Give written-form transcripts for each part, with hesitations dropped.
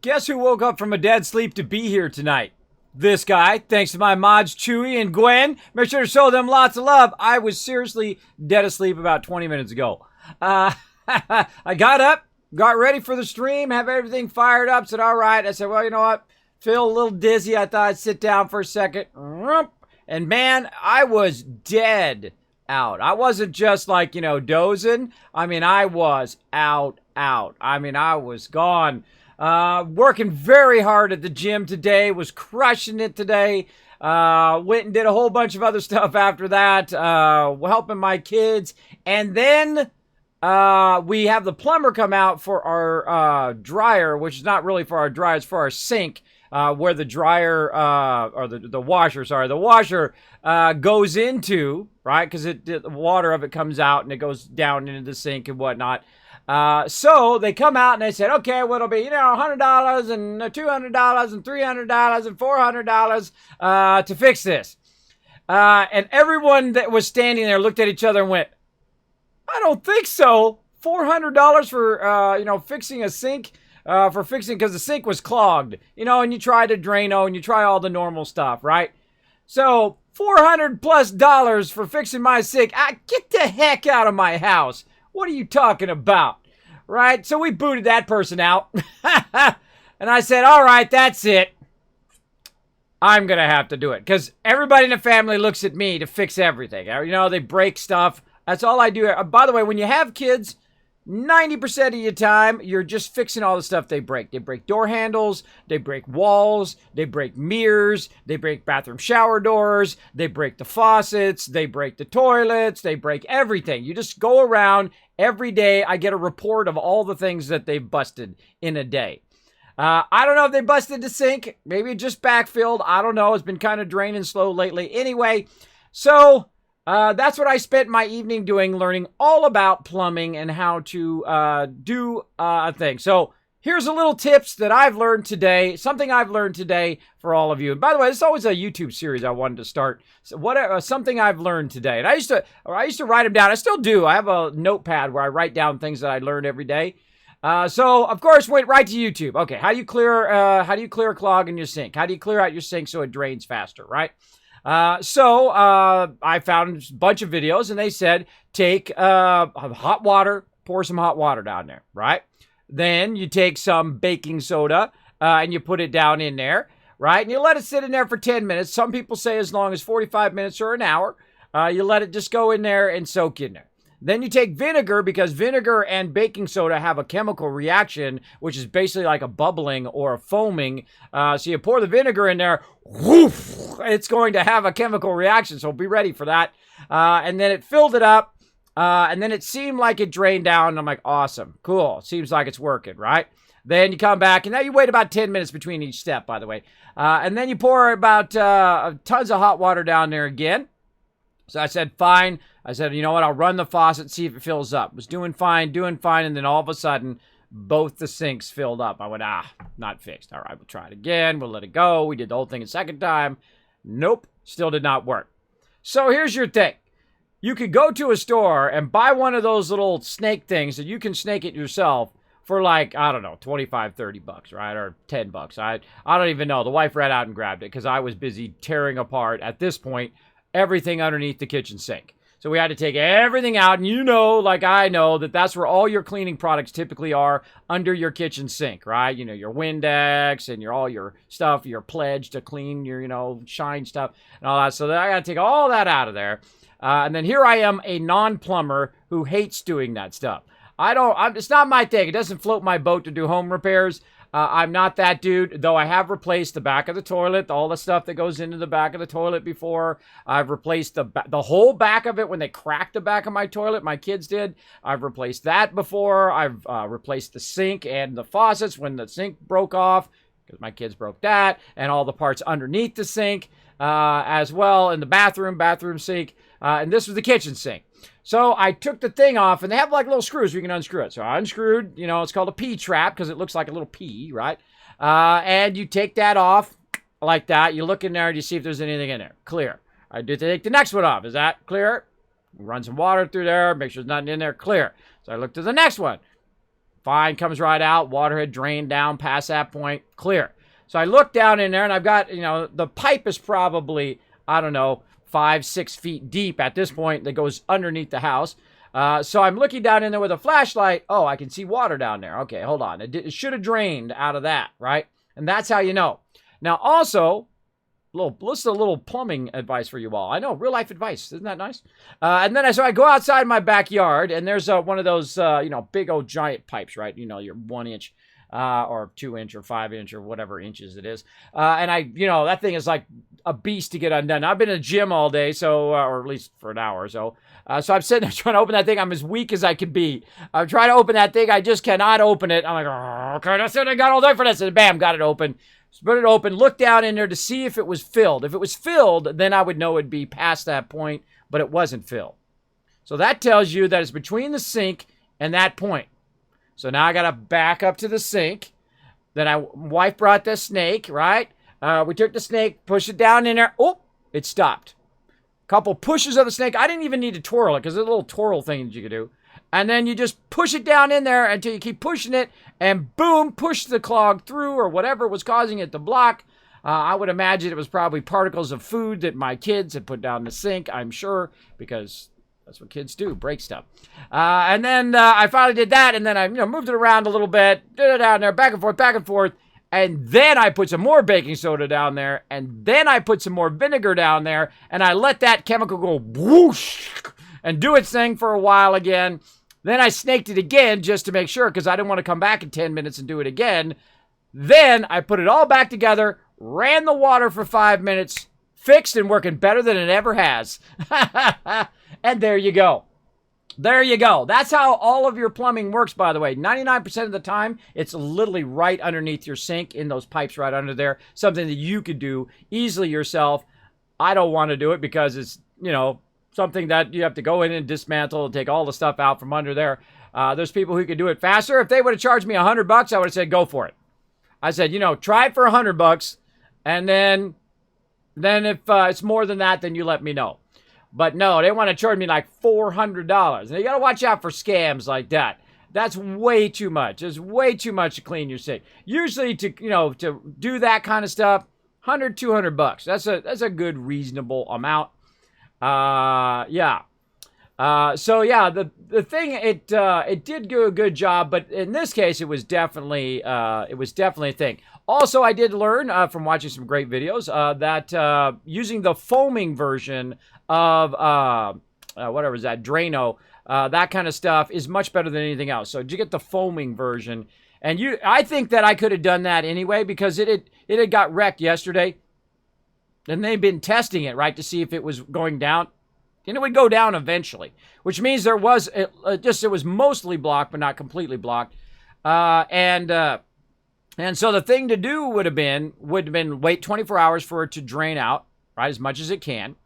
Guess who woke up from a dead sleep to be here tonight? This guy, thanks to my mods Chewy and Gwen. Make sure to show them lots of love. I was seriously dead asleep about 20 minutes ago. I got up, got ready for the stream, have everything fired up, said, all right. I said, well, you know what? Feel a little dizzy. I thought I'd sit down for a second. And man, I was dead out. I wasn't just like, dozing. I mean, I was out. I mean, I was gone. Working very hard at the gym today, was crushing it today. Went and did a whole bunch of other stuff after that, helping my kids. And then we have the plumber come out for our dryer, which is not really for our dryer, it's for our sink, where the dryer, or the washer, goes into, right? Because the water of it comes out and it goes down into the sink and whatnot. So they come out and they said, okay, well, it'll be, $100 and $200 and $300 and $400 to fix this. And everyone that was standing there looked at each other and went, I don't think so. $400 for, fixing a sink, because the sink was clogged, and you try to Drano and you try all the normal stuff, right? So $400+ for fixing my sink. Get the heck out of my house. What are you talking about? Right? So we booted that person out. And I said, all right, that's it. I'm going to have to do it. Because everybody in the family looks at me to fix everything. They break stuff. That's all I do. By the way, when you have kids, 90% of your time, you're just fixing all the stuff they break. They break door handles, they break walls, they break mirrors, they break bathroom shower doors, they break the faucets, they break the toilets, they break everything. You just go around every day. I get a report of all the things that they've busted in a day. I don't know if they busted the sink. Maybe it just backfilled. I don't know. It's been kind of draining slow lately. Anyway, so that's what I spent my evening doing, learning all about plumbing and how to do a thing. So here's a little tips that I've learned today, something I've learned today for all of you. And by the way, this is always a YouTube series I wanted to start. So something I've learned today. And I used to write them down. I still do. I have a notepad where I write down things that I learned every day. So of course, went right to YouTube. Okay, how do you clear a clog in your sink? How do you clear out your sink so it drains faster, right? So I found a bunch of videos and they said, take hot water, pour some hot water down there, right? Then you take some baking soda and you put it down in there, right? And you let it sit in there for 10 minutes. Some people say as long as 45 minutes or an hour. You let it just go in there and soak in there. Then you take vinegar, because vinegar and baking soda have a chemical reaction, which is basically like a bubbling or a foaming. So you pour the vinegar in there, whoof, it's going to have a chemical reaction. So be ready for that. And then it filled it up. And then it seemed like it drained down. And I'm like, awesome, cool. Seems like it's working, right? Then you come back, and now you wait about 10 minutes between each step, by the way. And then you pour about tons of hot water down there again. So I said, fine. I said, you know what? I'll run the faucet, see if it fills up. Was doing fine. And then all of a sudden, both the sinks filled up. I went, not fixed. All right, we'll try it again. We'll let it go. We did the whole thing a second time. Nope, still did not work. So here's your thing. You could go to a store and buy one of those little snake things that you can snake it yourself for like, I don't know, 25, 30 bucks, right? Or 10 bucks. I don't even know. The wife ran out and grabbed it because I was busy tearing apart, at this point, everything underneath the kitchen sink. So we had to take everything out, and like I know, that's where all your cleaning products typically are, under your kitchen sink, right? Your Windex and all your stuff, your pledge to clean your, shine stuff and all that. So I got to take all that out of there. And then here I am, a non-plumber who hates doing that stuff. It's not my thing. It doesn't float my boat to do home repairs. I'm not that dude, though I have replaced the back of the toilet, all the stuff that goes into the back of the toilet before. I've replaced the whole back of it when they cracked the back of my toilet. My kids did. I've replaced that before. I've replaced the sink and the faucets when the sink broke off, because my kids broke that, and all the parts underneath the sink as well, in the bathroom sink. And this was the kitchen sink. So I took the thing off, and they have like little screws where you can unscrew it. So I unscrewed, it's called a P-trap because it looks like a little P, right? And you take that off like that. You look in there and you see if there's anything in there. Clear. I do take the next one off. Is that clear? Run some water through there. Make sure there's nothing in there. Clear. So I look to the next one. Fine, comes right out. Water had drained down past that point. Clear. So I look down in there, and I've got, the pipe is probably, I don't know, 5-6 feet deep at this point that goes underneath the house. So I'm looking down in there with a flashlight. Oh, I can see water down there. Okay, hold on. It should have drained out of that, right? And that's how you know. Now, also, list a little plumbing advice for you all. I know, real life advice. Isn't that nice? And then so I go outside my backyard, and there's one of those, big old giant pipes, right? Your 1 inch or 2 inch or 5 inch or whatever inches it is. And that thing is like a beast to get undone. I've been in the gym all day, so, or at least for an hour or so. So I'm sitting there trying to open that thing. I'm as weak as I can be. I'm trying to open that thing. I just cannot open it. I'm like, oh, okay, that's it. I got all day for this. And bam, got it open. Split it open. Look down in there to see if it was filled. If it was filled, then I would know it'd be past that point, but it wasn't filled. So that tells you that it's between the sink and that point. So now I got to back up to the sink. Then wife brought the snake, right? We took the snake, pushed it down in there. Oh, it stopped. Couple pushes of the snake. I didn't even need to twirl it because there's a little twirl thing that you can do. And then you just push it down in there until you keep pushing it, and boom, push the clog through or whatever was causing it to block. I would imagine it was probably particles of food that my kids had put down the sink, I'm sure, because that's what kids do, break stuff. And then I finally did that, and then I moved it around a little bit, did it down there, back and forth. And then I put some more baking soda down there, and then I put some more vinegar down there, and I let that chemical go whoosh and do its thing for a while again. Then I snaked it again just to make sure, because I didn't want to come back in 10 minutes and do it again. Then I put it all back together, ran the water for 5 minutes, fixed and working better than it ever has. And there you go. There you go. That's how all of your plumbing works, by the way. 99% of the time, it's literally right underneath your sink in those pipes right under there. Something that you could do easily yourself. I don't want to do it because it's, something that you have to go in and dismantle and take all the stuff out from under there. There's people who could do it faster. If they would have charged me $100, I would have said, go for it. I said, try it for $100, and then if it's more than that, then you let me know. But no, they want to charge me like $400. And you got to watch out for scams like that. That's way too much. It's way too much to clean your sink. Usually to do that kind of stuff, $100, $200. That's a good, reasonable amount. Yeah. So yeah, the thing, it did do a good job, but in this case, it was definitely a thing. Also, I did learn from watching some great videos that using the foaming version of whatever is that, Drano, that kind of stuff is much better than anything else. So you get the foaming version, and I think that I could have done that anyway because it had got wrecked yesterday, and they've been testing it right to see if it was going down. And it would go down eventually, which means it was mostly blocked, but not completely blocked. And so the thing to do would have been wait 24 hours for it to drain out, right, as much as it can.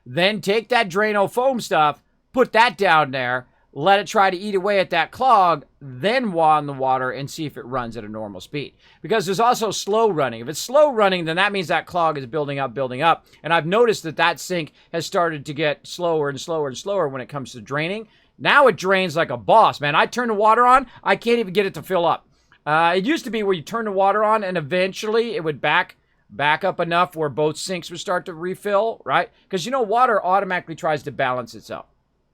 Then take that Drano foam stuff, put that down there, let it try to eat away at that clog, then wand the water and see if it runs at a normal speed. Because there's also slow running. If it's slow running, then that means that clog is building up. And I've noticed that sink has started to get slower and slower and slower when it comes to draining. Now it drains like a boss, man. I turn the water on, I can't even get it to fill up. It used to be where you turn the water on and eventually it would back up enough where both sinks would start to refill, right? Because water automatically tries to balance itself,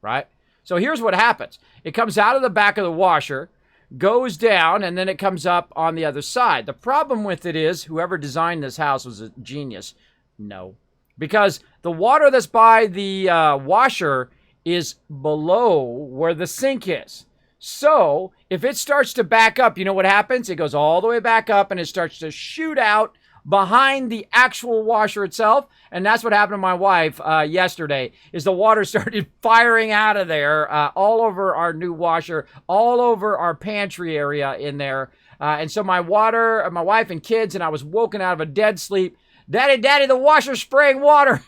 right? So here's what happens. It comes out of the back of the washer, goes down, and then it comes up on the other side. The problem with it is whoever designed this house was a genius. No. Because the water that's by the washer is below where the sink is. So if it starts to back up, you know what happens? It goes all the way back up and it starts to shoot out behind the actual washer itself. And that's what happened to my wife yesterday, is the water started firing out of there all over our new washer, all over our pantry area in there. And so my wife and kids, and I was woken out of a dead sleep. Daddy, the washer's spraying water.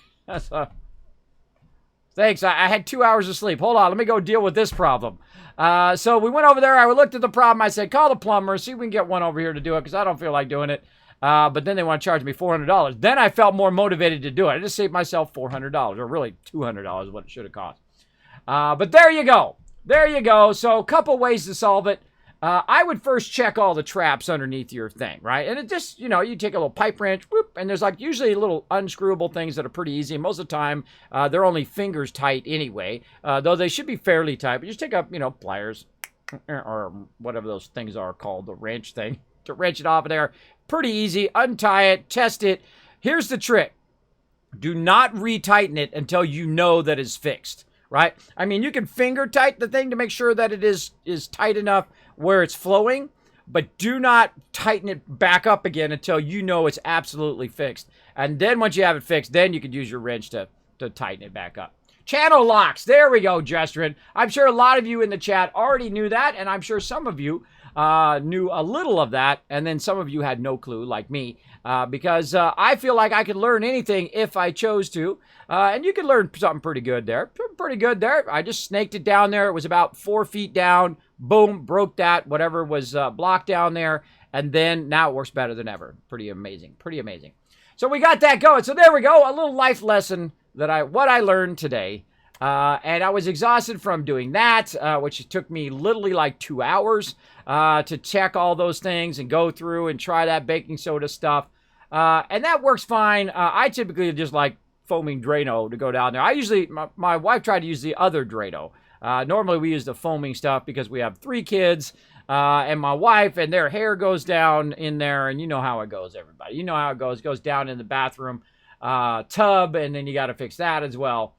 Thanks, I had 2 hours of sleep. Hold on, let me go deal with this problem. So we went over there, I looked at the problem, I said, call the plumber, see if we can get one over here to do it, because I don't feel like doing it. But then they want to charge me $400. Then I felt more motivated to do it. I just saved myself $400, or really $200 what it should have cost. But there you go. There you go. So a couple ways to solve it. I would first check all the traps underneath your thing, right? And it just, you know, you take a little pipe wrench, whoop, and there's like usually little unscrewable things that are pretty easy. Most of the time, they're only fingers tight anyway, though they should be fairly tight. But just take up, you know, pliers or whatever those things are called, the wrench thing, to wrench it off of there. Pretty easy. Untie it, test it. Here's the trick. Do not retighten it until you know that it's fixed, right? I mean, you can finger tighten the thing to make sure that it is tight enough where it's flowing, but do not tighten it back up again until you know it's absolutely fixed. And then once you have it fixed, then you can use your wrench to tighten it back up. Channel locks. There we go, Jestrin. I'm sure a lot of you in the chat already knew that, and I'm sure some of you knew a little of that, and then some of you had no clue, like me, because I feel like I could learn anything if I chose to, and you could learn something pretty good there. Pretty good there. I just snaked it down there. It was about 4 feet down. Boom, broke that, whatever was blocked down there, and then now it works better than ever. Pretty amazing. Pretty amazing. So we got that going. So there we go. A little life lesson that what I learned today. And I was exhausted from doing that, which took me literally like 2 hours to check all those things and go through and try that baking soda stuff. And that works fine. I typically just like foaming Drano to go down there. I usually, my wife tried to use the other Drano. Normally we use the foaming stuff because we have 3 kids and my wife, and their hair goes down in there, and you know how it goes, everybody. You know how it goes. It goes down in the bathroom tub, and then you got to fix that as well.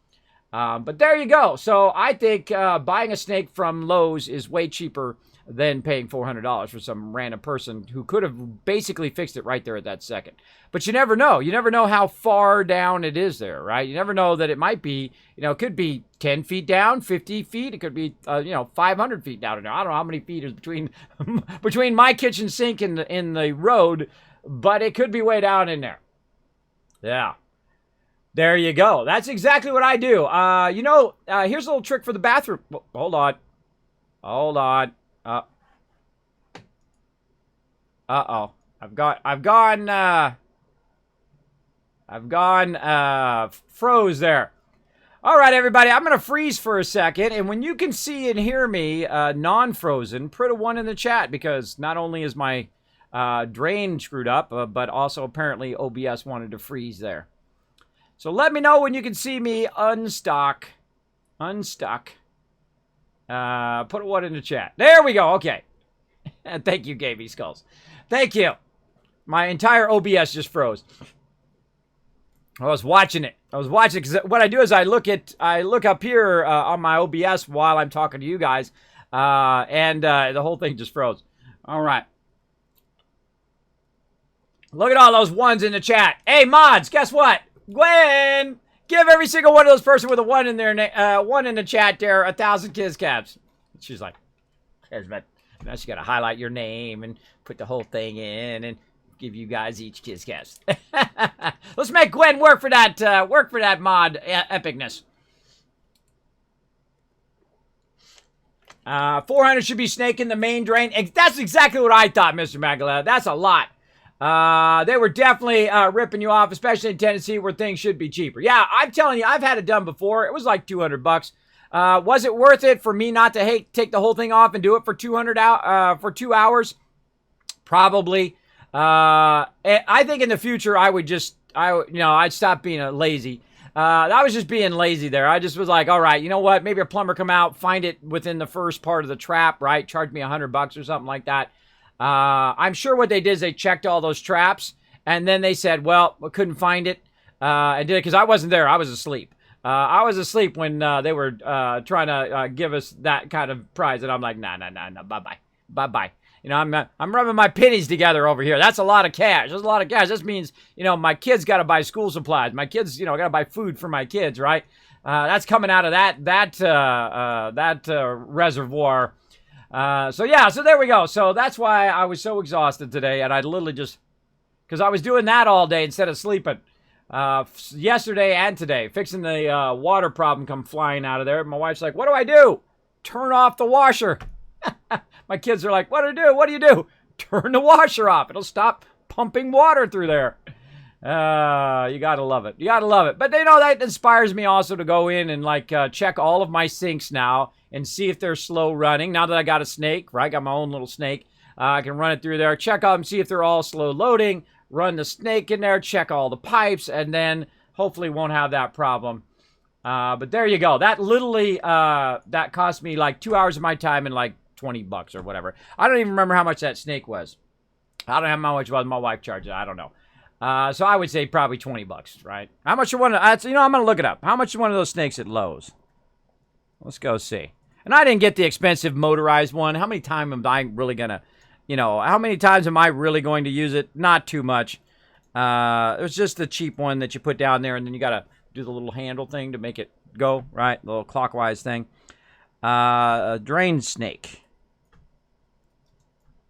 But there you go. So I think buying a snake from Lowe's is way cheaper than paying $400 for some random person who could have basically fixed it right there at that second. But you never know. You never know how far down it is there, right? You never know that it might be, you know, it could be 10 feet down, 50 feet. It could be, 500 feet down in there. I don't know how many feet is between between my kitchen sink and in the road, but it could be way down in there. Yeah. There you go. That's exactly what I do. Here's a little trick for the bathroom. Hold on. Uh-oh. I've gone froze there. All right, everybody. I'm going to freeze for a second. And when you can see and hear me non-frozen, put a 1 in the chat, because not only is my drain screwed up, but also apparently OBS wanted to freeze there. So let me know when you can see me unstuck. Put a 1 in the chat. There we go. Okay. Thank you, KB Skulls. Thank you. My entire OBS just froze. I was watching it. Because what I do is I look up here on my OBS while I'm talking to you guys, and the whole thing just froze. All right. Look at all those 1s in the chat. Hey, mods, guess what? Gwen, give every single one of those person with a 1 in there, 1 in the chat there, 1,000 kiss caps. She's like, now she got to highlight your name and put the whole thing in and give you guys each kiss caps. Let's make Gwen work for that mod epicness. 400 should be snake in the main drain. That's exactly what I thought, Mr. Magala. That's a lot. They were definitely ripping you off, especially in Tennessee where things should be cheaper. Yeah, I'm telling you, I've had it done before. It was like $200. Was it worth it for me not to take the whole thing off and do it for 2 hours? Probably. I think in the future I'd stop being lazy. I was just being lazy there. I just was like, all right, you know what? Maybe a plumber come out, find it within the first part of the trap, right? Charge me $100 or something like that. I'm sure what they did is they checked all those traps, and then they said, well, we couldn't find it. And did it because I wasn't there. I was asleep. I was asleep when they were trying to give us that kind of prize, and I'm like, nah, bye-bye. You know, I'm rubbing my pennies together over here. That's a lot of cash. That's a lot of cash. This means, my kids got to buy school supplies. My kids, got to buy food for my kids, right? That's coming out of that reservoir. So there we go. So that's why I was so exhausted today, and I literally just, because I was doing that all day instead of sleeping. Yesterday and today, fixing the water problem come flying out of there. My wife's like, what do I do? Turn off the washer. My kids are like, what do you do? Turn the washer off. It'll stop pumping water through there. You gotta love it. You gotta love it. But you know, that inspires me also to go in and like check all of my sinks now and see if they're slow running. Now that I got a snake, right? Got my own little snake. I can run it through there, check them, see if they're all slow loading, run the snake in there, check all the pipes, and then hopefully won't have that problem. But there you go. That literally, that cost me like 2 hours of my time and like $20 or whatever. I don't even remember how much that snake was. I don't know how much was my wife charged it. I don't know. So I would say probably $20, right? How much you want to, you know, I'm going to look it up. How much is one of those snakes at Lowe's? Let's go see. And I didn't get the expensive motorized one. How many times am I really going to, you know, how many times am I really going to use it? Not too much. It was just the cheap one that you put down there, and then you got to do the little handle thing to make it go, right? The little clockwise thing. A drain snake.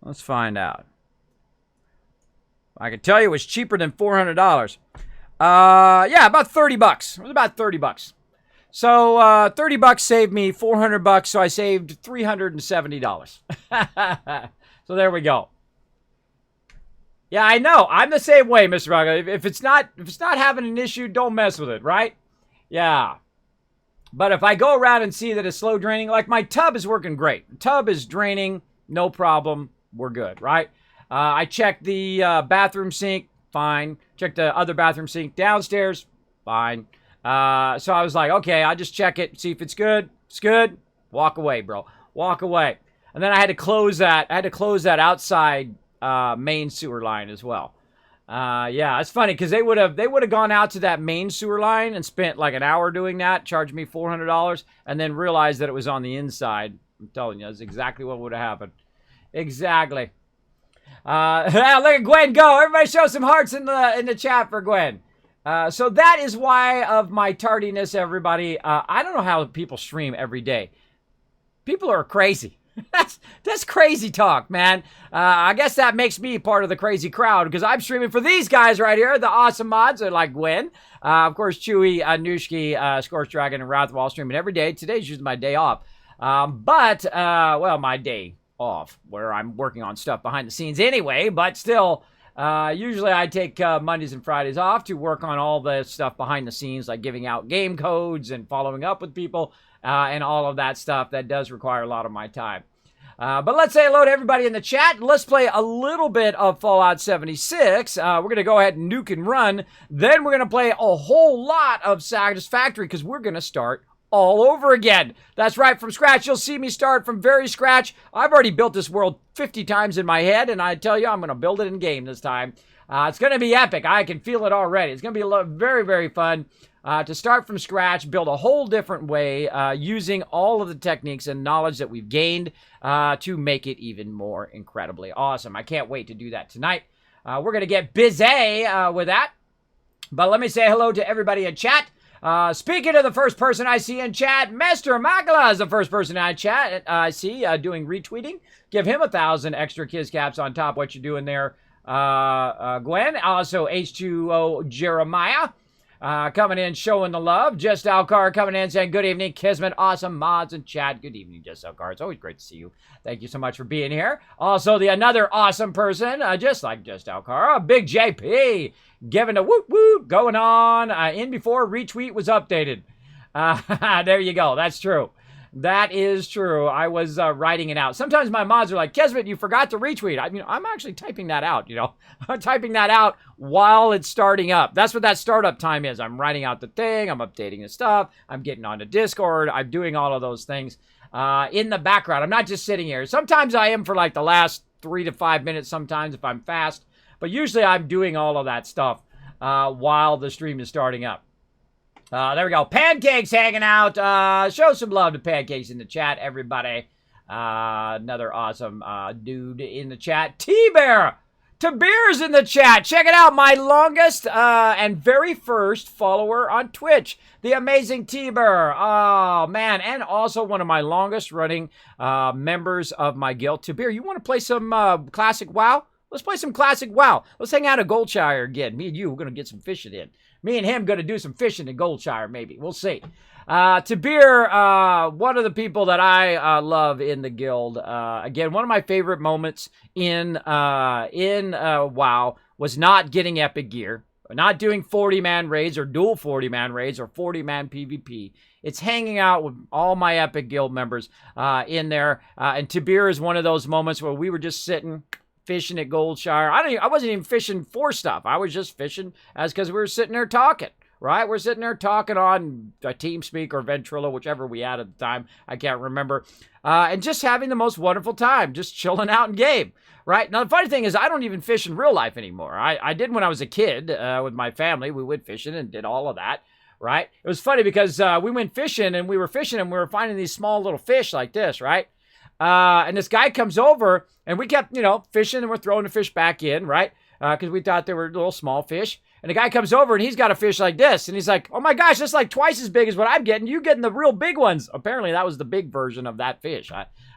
Let's find out. I can tell you it was cheaper than $400. Yeah, about $30. It was about $30. So $30 saved me $400, so I saved $370. So there we go. Yeah, I know. I'm the same way, Mr. Raga. If it's not having an issue, don't mess with it, right? Yeah. But if I go around and see that it's slow draining, like my tub is working great. The tub is draining, no problem. We're good, right? I checked the bathroom sink, fine. Checked the other bathroom sink downstairs, fine. So I was like, okay, I'll just check it, see if it's good. It's good. Walk away, bro. Walk away. And then I had to close that. I had to close that outside main sewer line as well. Yeah, it's funny because they would have gone out to that main sewer line and spent like an hour doing that, charged me $400, and then realized that it was on the inside. I'm telling you, that's exactly what would have happened. Exactly. Look at Gwen go. Everybody show some hearts in the chat for Gwen. So that is why of my tardiness, everybody. I don't know how people stream every day. People are crazy. That's crazy talk, man. I guess that makes me part of the crazy crowd because I'm streaming for these guys right here, the awesome mods like Gwen. Of course, Chewy, Nushki, Scorch Dragon, and Wrathwall streaming every day. Today's usually my day off. Well, my day off where I'm working on stuff behind the scenes anyway, but still, usually I take Mondays and Fridays off to work on all the stuff behind the scenes, like giving out game codes and following up with people. And all of that stuff that does require a lot of my time. But let's say hello to everybody in the chat. Let's play a little bit of Fallout 76. We're going to go ahead and nuke and run. Then we're going to play a whole lot of Satisfactory because we're going to start all over again. That's right, from scratch. You'll see me start from very scratch. I've already built this world 50 times in my head, and I tell you, I'm going to build it in game this time. It's going to be epic. I can feel it already. It's going to be very, very fun. To start from scratch, build a whole different way using all of the techniques and knowledge that we've gained to make it even more incredibly awesome. I can't wait to do that tonight. We're going to get busy with that. But let me say hello to everybody in chat. Speaking of the first person I see in chat, Mr. Makala is the first person I see doing retweeting. Give him 1,000 extra Kiz Caps on top of what you're doing there, Gwen. Also, H2O Jeremiah. Coming in, showing the love. Just Alcar coming in, saying good evening, Kismet, awesome mods and chat. Good evening, Just Alcar. It's always great to see you. Thank you so much for being here. Also, another awesome person, just like Just Alcar, Big JP, giving a woot woot going on in before retweet was updated. There you go. That's true. That is true. I was writing it out. Sometimes my mods are like, Kismet, you forgot to retweet. I mean, I'm actually typing that out, you know. I'm typing that out while it's starting up. That's what that startup time is. I'm writing out the thing. I'm updating the stuff. I'm getting onto Discord. I'm doing all of those things in the background. I'm not just sitting here. Sometimes I am for like the last 3 to 5 minutes sometimes if I'm fast. But usually I'm doing all of that stuff while the stream is starting up. There we go. Pancakes hanging out. Show some love to Pancakes in the chat, everybody. Another awesome dude in the chat. T-Bear. T-Bear's in the chat. Check it out. My longest and very first follower on Twitch. The amazing T-Bear. Oh, man. And also one of my longest running members of my guild. T-Bear, you want to play some classic WoW? Let's play some classic WoW. Let's hang out at Goldshire again. Me and you, we're going to get some fishing in. Me and him going to do some fishing in Goldshire, maybe. We'll see. Tabir, one of the people that I love in the guild. Again, one of my favorite moments in WoW was not getting epic gear. Not doing 40-man raids or dual 40-man raids or 40-man PvP. It's hanging out with all my Epic Guild members in there. And Tabir is one of those moments where we were just sitting, fishing at Goldshire. I wasn't even fishing for stuff. I was just fishing because we were sitting there talking. Right? We're sitting there talking on TeamSpeak or Ventrilo, whichever we had at the time. I can't remember. And just having the most wonderful time, just chilling out in game. Right? Now, the funny thing is, I don't even fish in real life anymore. I did when I was a kid with my family. We went fishing and did all of that. Right? It was funny because we went fishing and we were finding these small little fish like this. Right? And this guy comes over and we kept, fishing and we're throwing the fish back in. Right? Because we thought they were little small fish. And the guy comes over and he's got a fish like this. And he's like, oh my gosh, that's like twice as big as what I'm getting. You're getting the real big ones. Apparently that was the big version of that fish.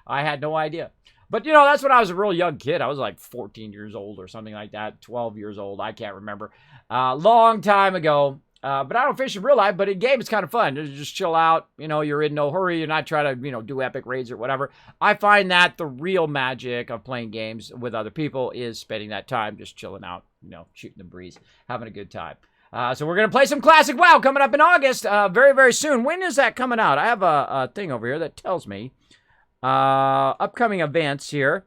I had no idea. But, that's when I was a real young kid. I was like 14 years old or something like that. 12 years old. I can't remember. Long time ago. But I don't fish in real life, but in game it's kind of fun. You just chill out. You're in no hurry. You're not trying to, do epic raids or whatever. I find that the real magic of playing games with other people is spending that time just chilling out, shooting the breeze, having a good time. So we're going to play some Classic WoW coming up in August very, very soon. When is that coming out? I have a thing over here that tells me upcoming events here.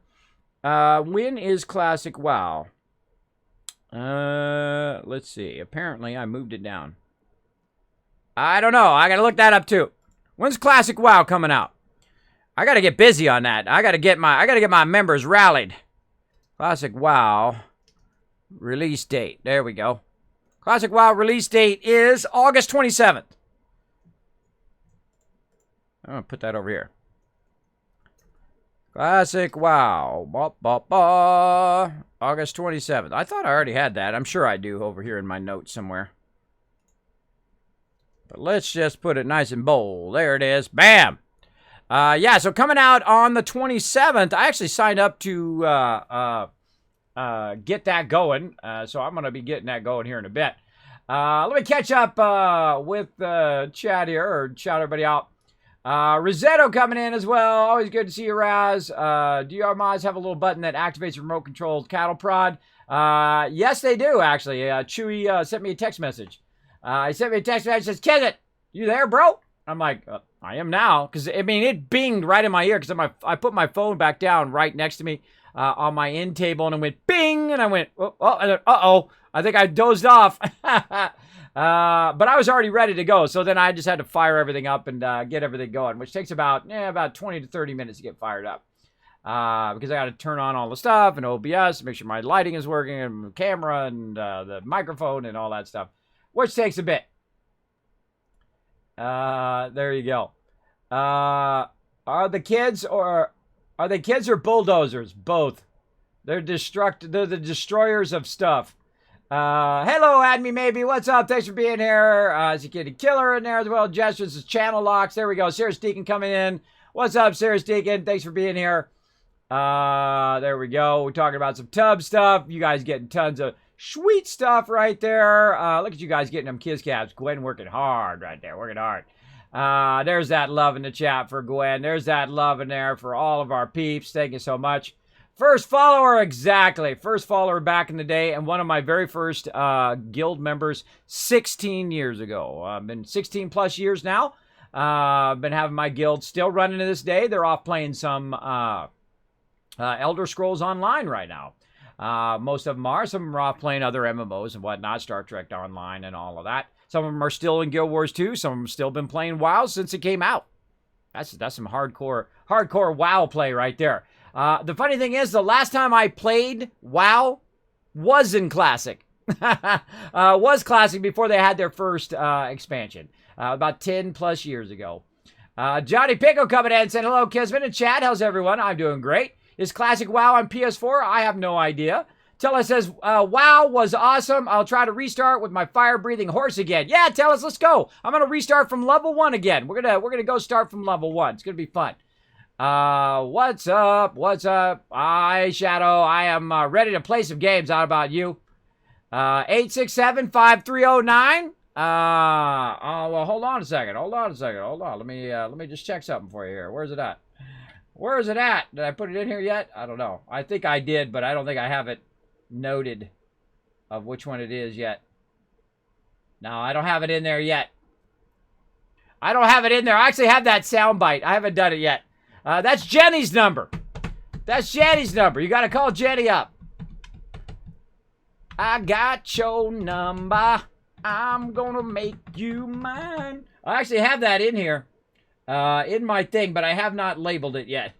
When is Classic WoW? Let's see. Apparently, I moved it down. I don't know. I gotta look that up too. When's Classic WoW coming out? I gotta get busy on that. I gotta get my members rallied. Classic WoW release date. There we go. Classic WoW release date is August 27th. I'm gonna put that over here. Classic WoW. August 27th. I thought I already had that. I'm sure I do over here in my notes somewhere. But let's just put it nice and bold. There it is. Bam! Yeah, so coming out on the 27th, I actually signed up to get that going. So I'm going to be getting that going here in a bit. Let me catch up with chat here, or shout everybody out. Rosetto coming in as well. Always good to see you, Raz. DR Mods have a little button that activates remote-controlled cattle prod. Yes, they do, actually. Chewy sent me a text message. He sent me a text message that says, Kismet, you there, bro? I'm like, I am now. Because, it binged right in my ear because I put my phone back down right next to me on my end table, and it went bing, and I went, uh-oh. I think I dozed off. But I was already ready to go, so then I just had to fire everything up and get everything going, which takes about 20 to 30 minutes to get fired up. Because I got to turn on all the stuff and OBS, make sure my lighting is working, and the camera and the microphone and all that stuff, which takes a bit. There you go. Are they kids or bulldozers? Both. They're the destroyers of stuff. Hello, Admi Maybe. What's up? Thanks for being here. Is a Kitty Killer in there as well. Gestures is channel locks. There we go. Sarah Deacon coming in. What's up, Sarah Deacon? Thanks for being here. There we go. We're talking about some tub stuff. You guys getting tons of sweet stuff right there. Look at you guys getting them kiss caps. Gwen working hard right there. Working hard. There's that love in the chat for Gwen. There's that love in there for all of our peeps. Thank you so much. First follower, exactly. First follower back in the day, and one of my very first guild members 16 years ago. I've been 16 plus years now. I've been having my guild still running to this day. They're off playing some Elder Scrolls Online right now. Most of them are. Some of them are off playing other MMOs and whatnot, Star Trek Online and all of that. Some of them are still in Guild Wars 2. Some of them still been playing WoW since it came out. That's some hardcore WoW play right there. The funny thing is, the last time I played WoW was in Classic. Was Classic before they had their first expansion. About 10 plus years ago. Johnny Pico coming in and saying, hello, Kismet and chat. How's everyone? I'm doing great. Is Classic WoW on PS4? I have no idea. Tella says, WoW was awesome. I'll try to restart with my fire-breathing horse again. Yeah, Tellus, let's go. I'm going to restart from level 1 again. We're gonna go start from level 1. It's going to be fun. What's up? What's up? Shadow. I am ready to play some games. How about you? 867-5309. Well, hold on a second. Hold on. Let me just check something for you here. Where's it at? Did I put it in here yet? I don't know. I think I did, but I don't think I have it noted of which one it is yet. No, I don't have it in there yet. I don't have it in there. I actually have that sound bite. I haven't done it yet. That's Jenny's number. That's Jenny's number. You got to call Jenny up. I got your number. I'm going to make you mine. I actually have that in here. In my thing, but I have not labeled it yet.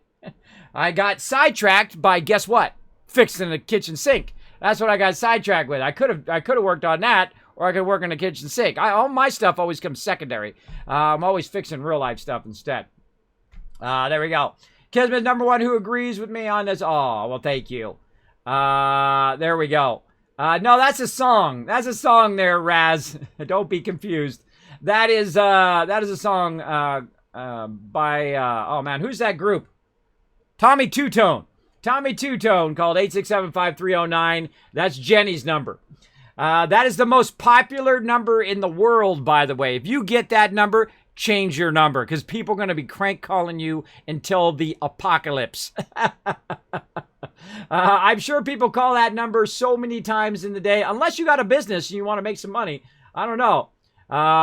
I got sidetracked by, guess what? Fixing the kitchen sink. That's what I got sidetracked with. I could have worked on that, or I could work on the kitchen sink. All my stuff always comes secondary. I'm always fixing real life stuff instead. There we go. Kismet #1 who agrees with me on this. Oh, well, thank you. There we go. No, that's a song. That's a song there, Raz. Don't be confused. That is a song by oh man, who's that group? Tommy Two Tone. Tommy Two Tone called 867-5309. That's Jenny's number. That is the most popular number in the world, by the way. If you get that number, change your number, because people are going to be crank calling you until the apocalypse. I'm sure people call that number so many times in the day, unless you got a business and you want to make some money. I don't know.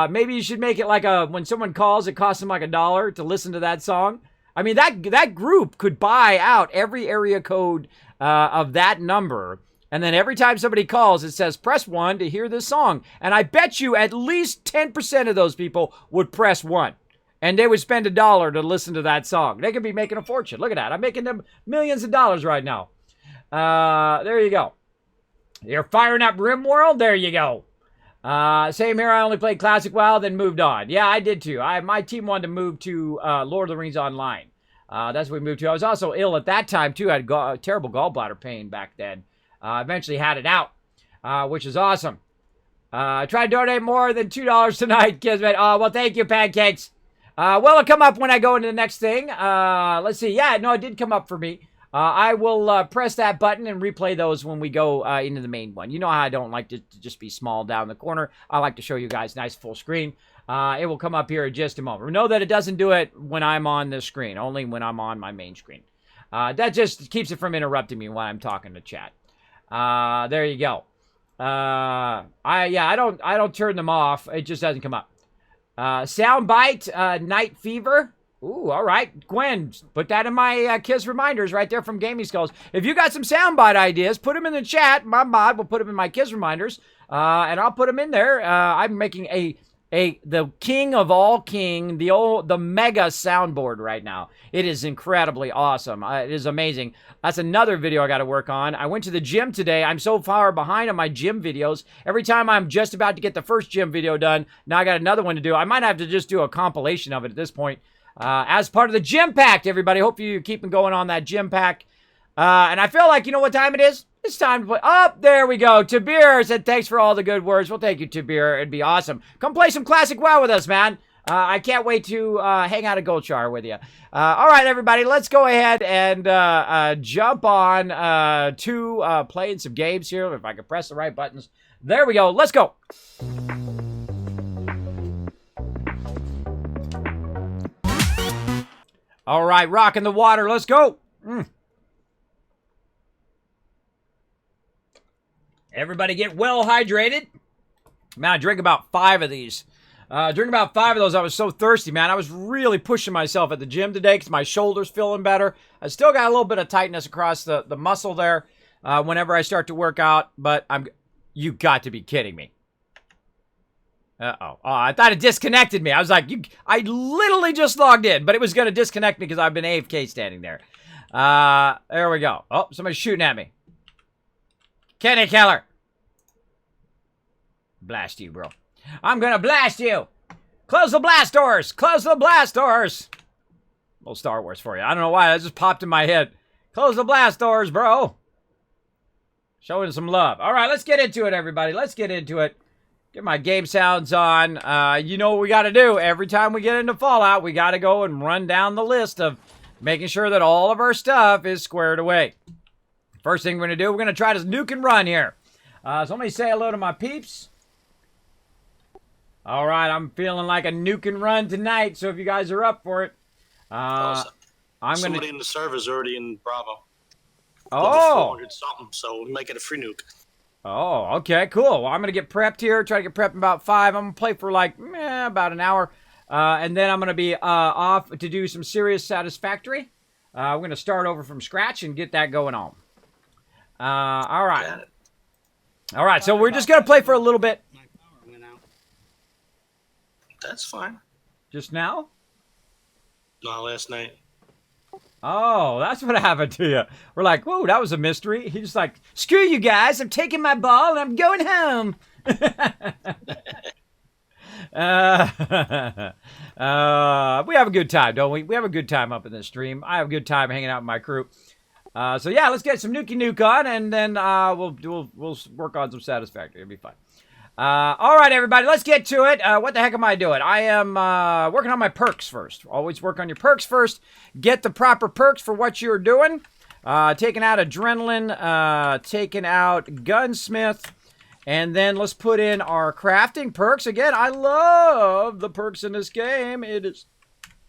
Maybe you should make it like when someone calls, it costs them like $1 to listen to that song. I mean, that group could buy out every area code of that number. And then every time somebody calls, it says, press 1 to hear this song. And I bet you at least 10% of those people would press 1. And they would spend $1 to listen to that song. They could be making a fortune. Look at that. I'm making them millions of dollars right now. There you go. You're firing up RimWorld? There you go. Same here. I only played Classic WoW, then moved on. Yeah, I did too. My team wanted to move to Lord of the Rings Online. That's what we moved to. I was also ill at that time too. I had terrible gallbladder pain back then. Eventually had it out, which is awesome. Try to donate more than $2 tonight, Kismet. Well, thank you, Pancakes. Well, it'll come up when I go into the next thing. Let's see. Yeah, no, it did come up for me. I will press that button and replay those when we go into the main one. You know how I don't like to just be small down the corner. I like to show you guys nice full screen. It will come up here in just a moment. Know that it doesn't do it when I'm on the screen, only when I'm on my main screen. That just keeps it from interrupting me when I'm talking to chat. There you go. I don't turn them off. It just doesn't come up. Soundbite, Night Fever. Ooh, all right. Gwen, put that in my Kiss reminders right there from Gaming Skulls. If you got some soundbite ideas, put them in the chat. My mod will put them in my Kiss reminders, and I'll put them in there. I'm making the king of all king, the mega soundboard right now. It is incredibly awesome. It is amazing. That's another video I got to work on. I went to the gym today. I'm so far behind on my gym videos. Every time I'm just about to get the first gym video done, now I got another one to do. I might have to just do a compilation of it at this point. As part of the Gym Pack, everybody. Hope you keep going on that Gym Pack. And I feel like, you know what time it is? It's time to play. Oh, there we go. Tabir said, thanks for all the good words. Well, thank you, Tabir. It'd be awesome. Come play some Classic WoW with us, man. I can't wait to hang out at Goldchar with you. All right, everybody. Let's go ahead and jump on to playing some games here. If I can press the right buttons. There we go. Let's go. All right, rocking the water. Let's go. Everybody get well hydrated. Man, I drank about 5 of these. Drink about 5 of those. I was so thirsty, man. I was really pushing myself at the gym today because my shoulder's feeling better. I still got a little bit of tightness across the muscle there whenever I start to work out, but you got to be kidding me. Uh-oh. Oh, I thought it disconnected me. I was like, I literally just logged in, but it was going to disconnect me because I've been AFK standing there. There we go. Oh, somebody's shooting at me. Kenny Keller. Blast you, bro. I'm going to blast you. Close the blast doors. Close the blast doors. A little Star Wars for you. I don't know why. That just popped in my head. Close the blast doors, bro. Showing some love. All right, let's get into it, everybody. Let's get into it. Get my game sounds on. You know what we got to do. Every time we get into Fallout, we got to go and run down the list of making sure that all of our stuff is squared away. First thing we're going to do, we're going to try to Nuke Run here. So let me say hello to my peeps. All right, I'm feeling like a Nuke Run tonight, so if you guys are up for it. Awesome. Somebody in the server's already in Bravo. Oh. 400 something, so we might get a free nuke. Oh, okay, cool. Well, I'm going to get prepped here. Try to get prepped in about 5. I'm going to play for like about an hour. And then I'm going to be off to do some serious satisfactory. We're going to start over from scratch and get that going on. All right. Got it. All right, so we're just going to play for a little bit. My power went out. That's fine. Just now? Not last night. Oh, that's what happened to you. We're like, whoa, that was a mystery. He's just like, screw you guys. I'm taking my ball and I'm going home. We have a good time, don't we? We have a good time up in this stream. I have a good time hanging out with my crew. So yeah, let's get some Nuke on, and then we'll work on some Satisfactory. It'll be fun. All right, everybody, let's get to it. What the heck am I doing? I am working on my perks first. Always work on your perks first. Get the proper perks for what you're doing. Taking out Adrenaline, taking out Gunsmith, and then let's put in our crafting perks. Again, I love the perks in this game. It is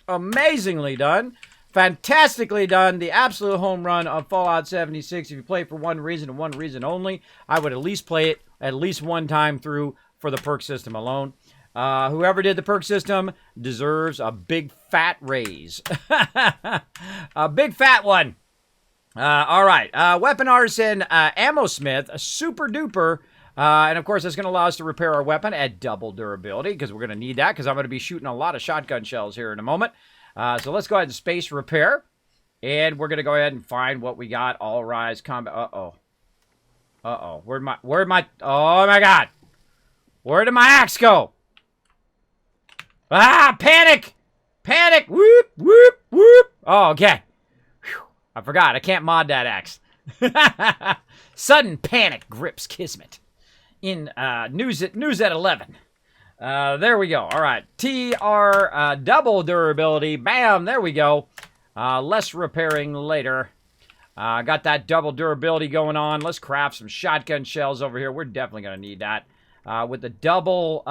amazingly done. Fantastically done. The absolute home run of Fallout 76. If you play it for one reason and one reason only, I would at least play it at least one time through for the perk system alone. Whoever did the perk system deserves a big fat raise. A big fat one. All right. Weapon Artisan, Ammo Smith, a super duper. And of course, that's going to allow us to repair our weapon at double durability, because we're going to need that, because I'm going to be shooting a lot of shotgun shells here in a moment. So let's go ahead and space repair. And we're going to go ahead and find what we got. All rise combat. Uh-oh. Uh-oh. Where'd my, oh my God. Where did my axe go? Ah, panic. Panic. Whoop, whoop, whoop. Oh, okay. Whew. I forgot. I can't mod that axe. Sudden panic grips Kismet. In news at 11. There we go. All right. TR double durability. Bam. There we go. Less repairing later. Got that double durability going on. Let's craft some shotgun shells over here. We're definitely going to need that. With the double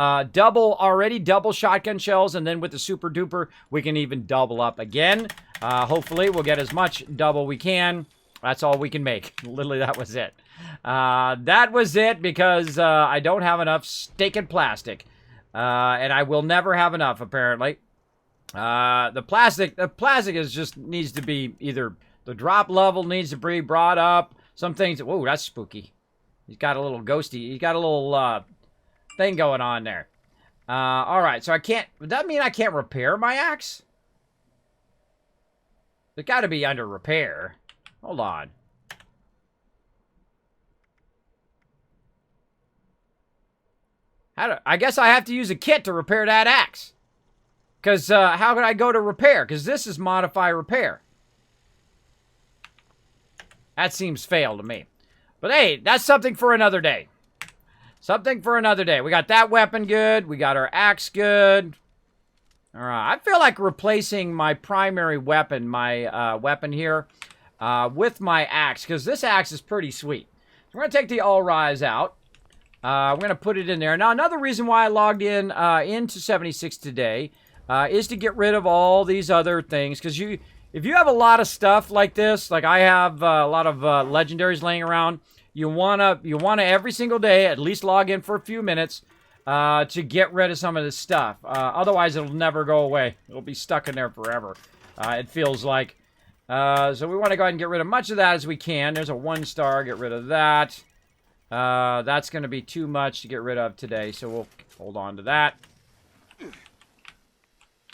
shotgun shells, and then with the super duper, we can even double up again. Hopefully, we'll get as much double we can. That's all we can make. Literally, that was it. That was it, because I don't have enough steak and plastic. And I will never have enough, apparently. The plastic is just needs to be either the drop level needs to be brought up. Some things, whoa, that's spooky. He's got a little ghosty. He's got a little thing going on there. All right, so I can't. Does that mean I can't repair my axe? It's got to be under repair. Hold on. I guess I have to use a kit to repair that axe. Because how could I go to repair? Because this is modify repair. That seems fail to me. But hey, that's something for another day. Something for another day. We got that weapon good. We got our axe good. All right. I feel like replacing my primary weapon, my weapon here, with my axe. Because this axe is pretty sweet. So we're going to take the All Rise out. We're going to put it in there. Now, another reason why I logged in into 76 today is to get rid of all these other things. Because if you have a lot of stuff like this, like I have a lot of legendaries laying around, you wanna every single day at least log in for a few minutes to get rid of some of this stuff. Otherwise, it'll never go away. It'll be stuck in there forever. It feels like. So we want to go ahead and get rid of much of that as we can. There's a 1-star. Get rid of that. That's going to be too much to get rid of today, so we'll hold on to that.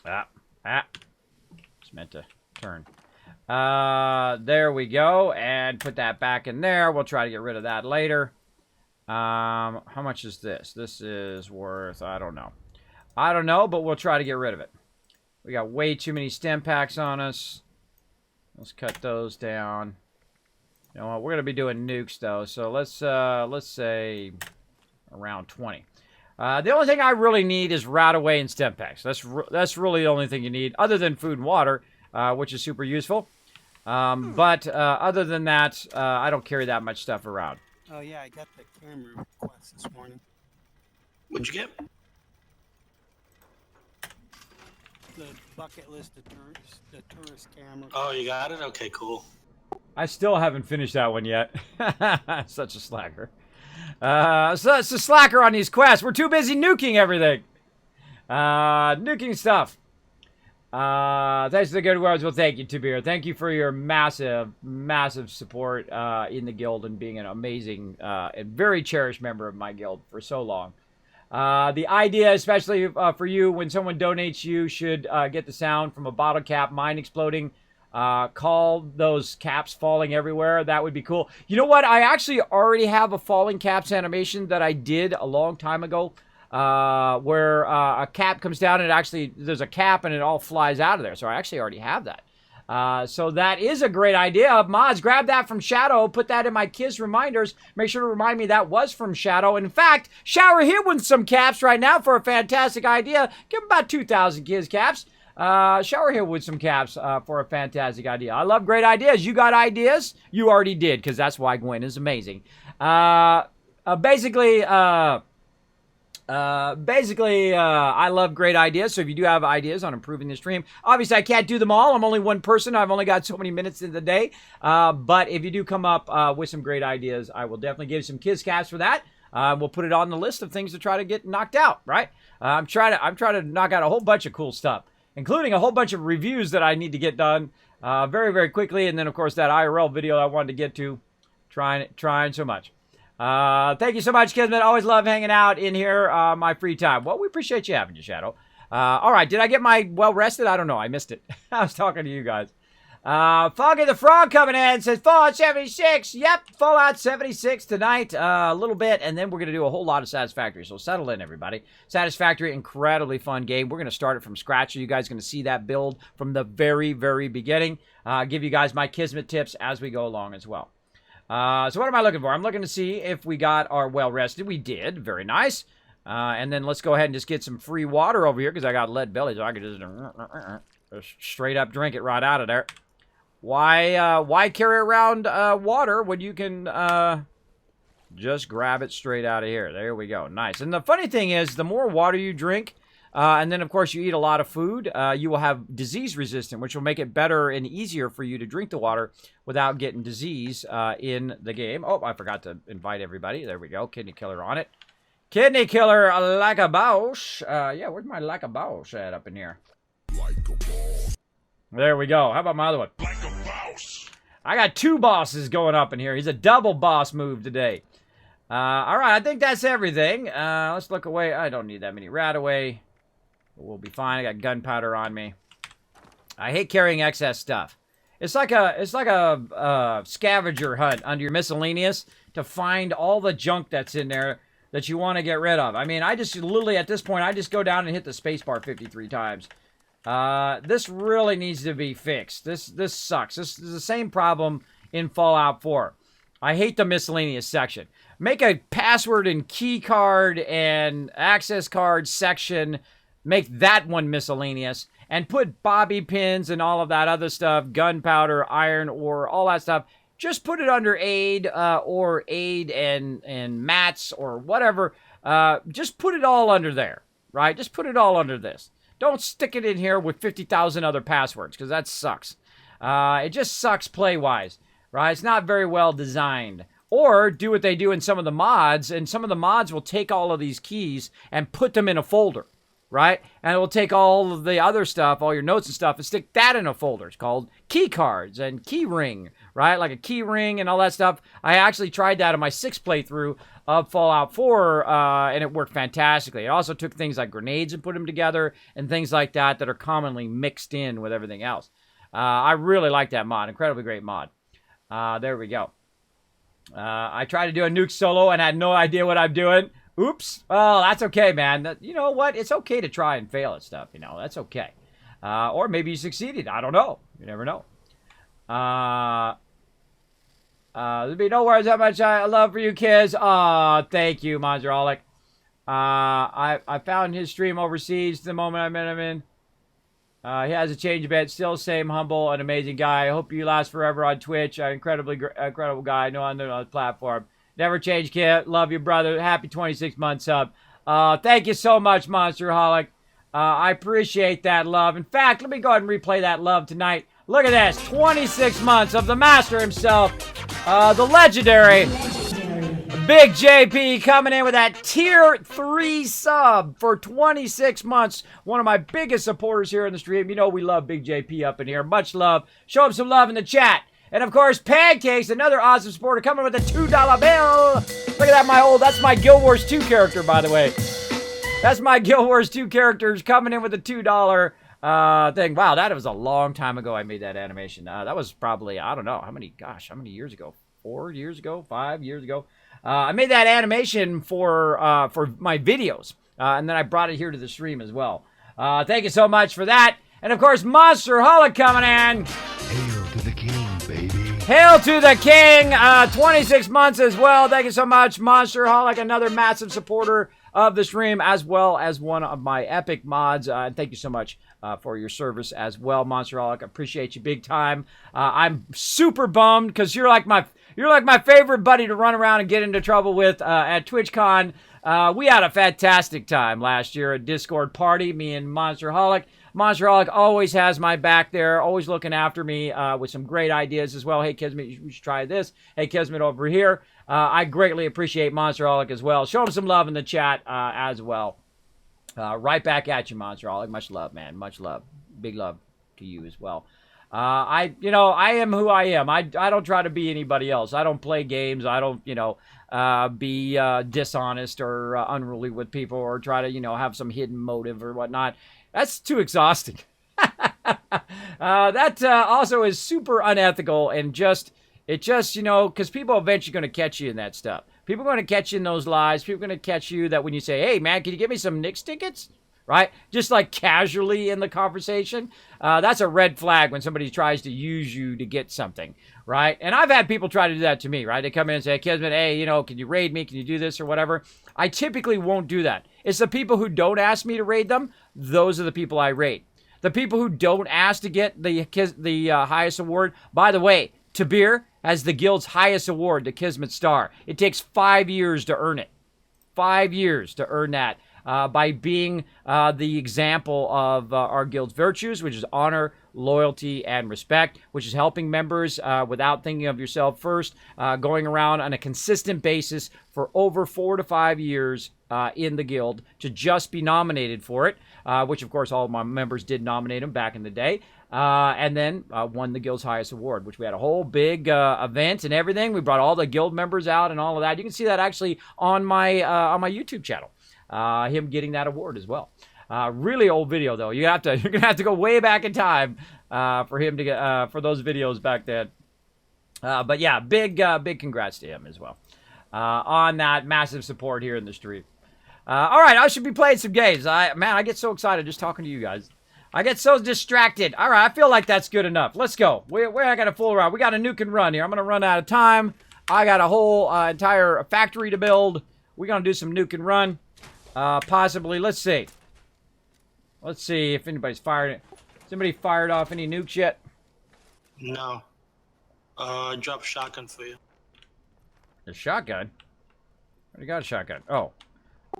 It's meant to turn. There we go, and put that back in there. We'll try to get rid of that later. How much is this? This is worth, I don't know. I don't know, but we'll try to get rid of it. We got way too many stem packs on us. Let's cut those down. You know what? We're going to be doing nukes, though, so let's say around 20. The only thing I really need is route away and stem packs. That's really the only thing you need, other than food and water, which is super useful. But other than that, I don't carry that much stuff around. Oh yeah, I got the camera request this morning. What'd you get? The bucket list of the tourist camera. Oh, you got it? Okay, cool. I still haven't finished that one yet. Such a slacker. So it's a slacker on these quests. We're too busy nuking everything. Nuking stuff. Thanks for the good words. Well, thank you, Tabir. Thank you for your massive, massive support in the guild and being an amazing and very cherished member of my guild for so long. The idea, especially for you, when someone donates, you should get the sound from a bottle cap, mine exploding. Call those caps falling everywhere. That would be cool. You know what? I actually already have a falling caps animation that I did a long time ago. Where a cap comes down and there's a cap and it all flies out of there. So I actually already have that. So that is a great idea. Mods, grab that from Shadow, put that in my Kiz reminders. Make sure to remind me that was from Shadow. And in fact, shower him with some caps right now for a fantastic idea. Give him about 2,000 Kiz caps. Shower him with some caps for a fantastic idea. I love great ideas. You got ideas? You already did, because that's why Gwen is amazing. Basically, I love great ideas. So if you do have ideas on improving the stream, obviously I can't do them all. I'm only one person. I've only got so many minutes in the day. But if you do come up with some great ideas, I will definitely give you some Kiz caps for that. We'll put it on the list of things to try to get knocked out, right? I'm trying to knock out a whole bunch of cool stuff, including a whole bunch of reviews that I need to get done very, very quickly. And then, of course, that IRL video I wanted to get to. Trying so much. Thank you so much, Kismet. Always love hanging out in here my free time. Well, we appreciate you having you, Shadow. All right, did I get my well-rested? I don't know. I missed it. I was talking to you guys. Foggy the Frog coming in says Fallout 76. Yep, Fallout 76 tonight. A little bit, and then we're going to do a whole lot of Satisfactory. So settle in, everybody. Satisfactory, incredibly fun game. We're going to start it from scratch. So you guys are going to see that build from the very, very beginning. Give you guys my Kismet tips as we go along as well. So what am I looking for? I'm looking to see if we got our well-rested. We did. Very nice. And then let's go ahead and just get some free water over here because I got lead belly, so I could just straight up drink it right out of there. Why carry around water when you can just grab it straight out of here? There we go. Nice. And the funny thing is, the more water you drink, and then, of course, you eat a lot of food, you will have disease resistant, which will make it better and easier for you to drink the water without getting disease in the game. Oh, I forgot to invite everybody. There we go. Kidney killer on it. Kidney killer like a boss. Yeah, where's my like a boss at up in here? Like a boss. There we go. How about my other one? Like a boss. I got two bosses going up in here. He's a double boss move today. All right, I think that's everything. Let's look away. I don't need that many rat away. We'll be fine. I got gunpowder on me. I hate carrying excess stuff. It's like a scavenger hunt under your miscellaneous to find all the junk that's in there that you want to get rid of. I mean, I just literally at this point I just go down and hit the spacebar 53 times. This really needs to be fixed. This sucks. This is the same problem in Fallout 4. I hate the miscellaneous section. Make a password and key card and access card section. Make that one miscellaneous and put bobby pins and all of that other stuff, gunpowder, iron ore, all that stuff. Just put it under aid or aid and mats or whatever. Just put it all under there, right? Just put it all under this. Don't stick it in here with 50,000 other passwords because that sucks. It just sucks play-wise, right? It's not very well designed. Or do what they do in some of the mods, and some of the mods will take all of these keys and put them in a folder. Right? And it will take all of the other stuff, all your notes and stuff, and stick that in a folder. It's called key cards and key ring, right? Like a key ring and all that stuff. I actually tried that in my 6th playthrough of Fallout 4, and it worked fantastically. It also took things like grenades and put them together and things like that that are commonly mixed in with everything else. I really like that mod. Incredibly great mod. There we go. I tried to do a nuke solo and had no idea what I'm doing. Oops. Well, that's okay, man. You know what? It's okay to try and fail at stuff. You know, that's okay. Or maybe you succeeded. I don't know. You never know. There'll be no words how much I love for you kids. Thank you, Monsterholic. I found his stream overseas the moment I met him in. He has a change a bit. Still same humble and amazing guy. I hope you last forever on Twitch. Incredibly incredible guy. No on the platform. Never change, kid. Love you, brother. Happy 26 months sub. Thank you so much, Monsterholic. I appreciate that love. In fact, let me go ahead and replay that love tonight. Look at this. 26 months of the master himself. The legendary Big JP coming in with that tier 3 sub for 26 months. One of my biggest supporters here in the stream. You know we love Big JP up in here. Much love. Show him some love in the chat. And of course, Pancakes, another awesome supporter, coming with a $2 bill. Look at that, that's my Guild Wars 2 character, by the way. That's my Guild Wars 2 characters coming in with a $2 thing. Wow, that was a long time ago I made that animation. That was probably, I don't know, how many years ago? 4 years ago? 5 years ago? I made that animation for my videos, and then I brought it here to the stream as well. Thank you so much for that. And of course, Monster Holic coming in. Hail to the king, baby. Hail to the king. 26 months as well. Thank you so much, Monster Holic, another massive supporter of the stream, as well as one of my epic mods. And thank you so much for your service as well, Monster Holic. I appreciate you big time. I'm super bummed because you're like my favorite buddy to run around and get into trouble with at TwitchCon. We had a fantastic time last year at Discord party, me and Monster Holic. Monster Holic always has my back there, always looking after me with some great ideas as well. Hey, Kismet, we should try this. Hey, Kismet over here. I greatly appreciate Monster Holic as well. Show him some love in the chat as well. Right back at you, Monster Holic. Much love, man. Much love. Big love to you as well. I am who I am. I don't try to be anybody else. I don't play games. I don't, be dishonest or unruly with people or try to, have some hidden motive or whatnot. That's too exhausting. That also is super unethical and because people are eventually going to catch you in that stuff. People are going to catch you in those lies. People are going to catch you that when you say, hey, man, can you get me some Knicks tickets? Right? Just like casually in the conversation. That's a red flag when somebody tries to use you to get something, right? And I've had people try to do that to me, right? They come in and say, Kismet, hey, can you raid me? Can you do this or whatever? I typically won't do that. It's the people who don't ask me to raid them. Those are the people I raid. The people who don't ask to get the highest award. By the way, Tabir has the guild's highest award, the Kismet Star. It takes 5 years to earn it. 5 years to earn that. By being the example of our guild's virtues, which is honor, loyalty, and respect, which is helping members without thinking of yourself first, going around on a consistent basis for over 4 to 5 years in the guild to just be nominated for it, which, of course, all of my members did nominate him back in the day, and then won the guild's highest award, which we had a whole big event and everything. We brought all the guild members out and all of that. You can see that actually on my YouTube channel. Him getting that award as well. Really old video though. You're gonna have to go way back in time for him to get for those videos back then. But yeah, big congrats to him as well on that massive support here in the stream. All right, I should be playing some games. I get so excited just talking to you guys. I get so distracted. All right, I feel like that's good enough. Let's go. I got a full round. We got a Nuke Run here. I'm gonna run out of time. I got a whole entire factory to build. We're gonna do some Nuke Run. Possibly. Let's see. Let's see if anybody's fired it. Somebody fired off any nukes yet? No. Drop a shotgun for you. A shotgun? I already got a shotgun. Oh,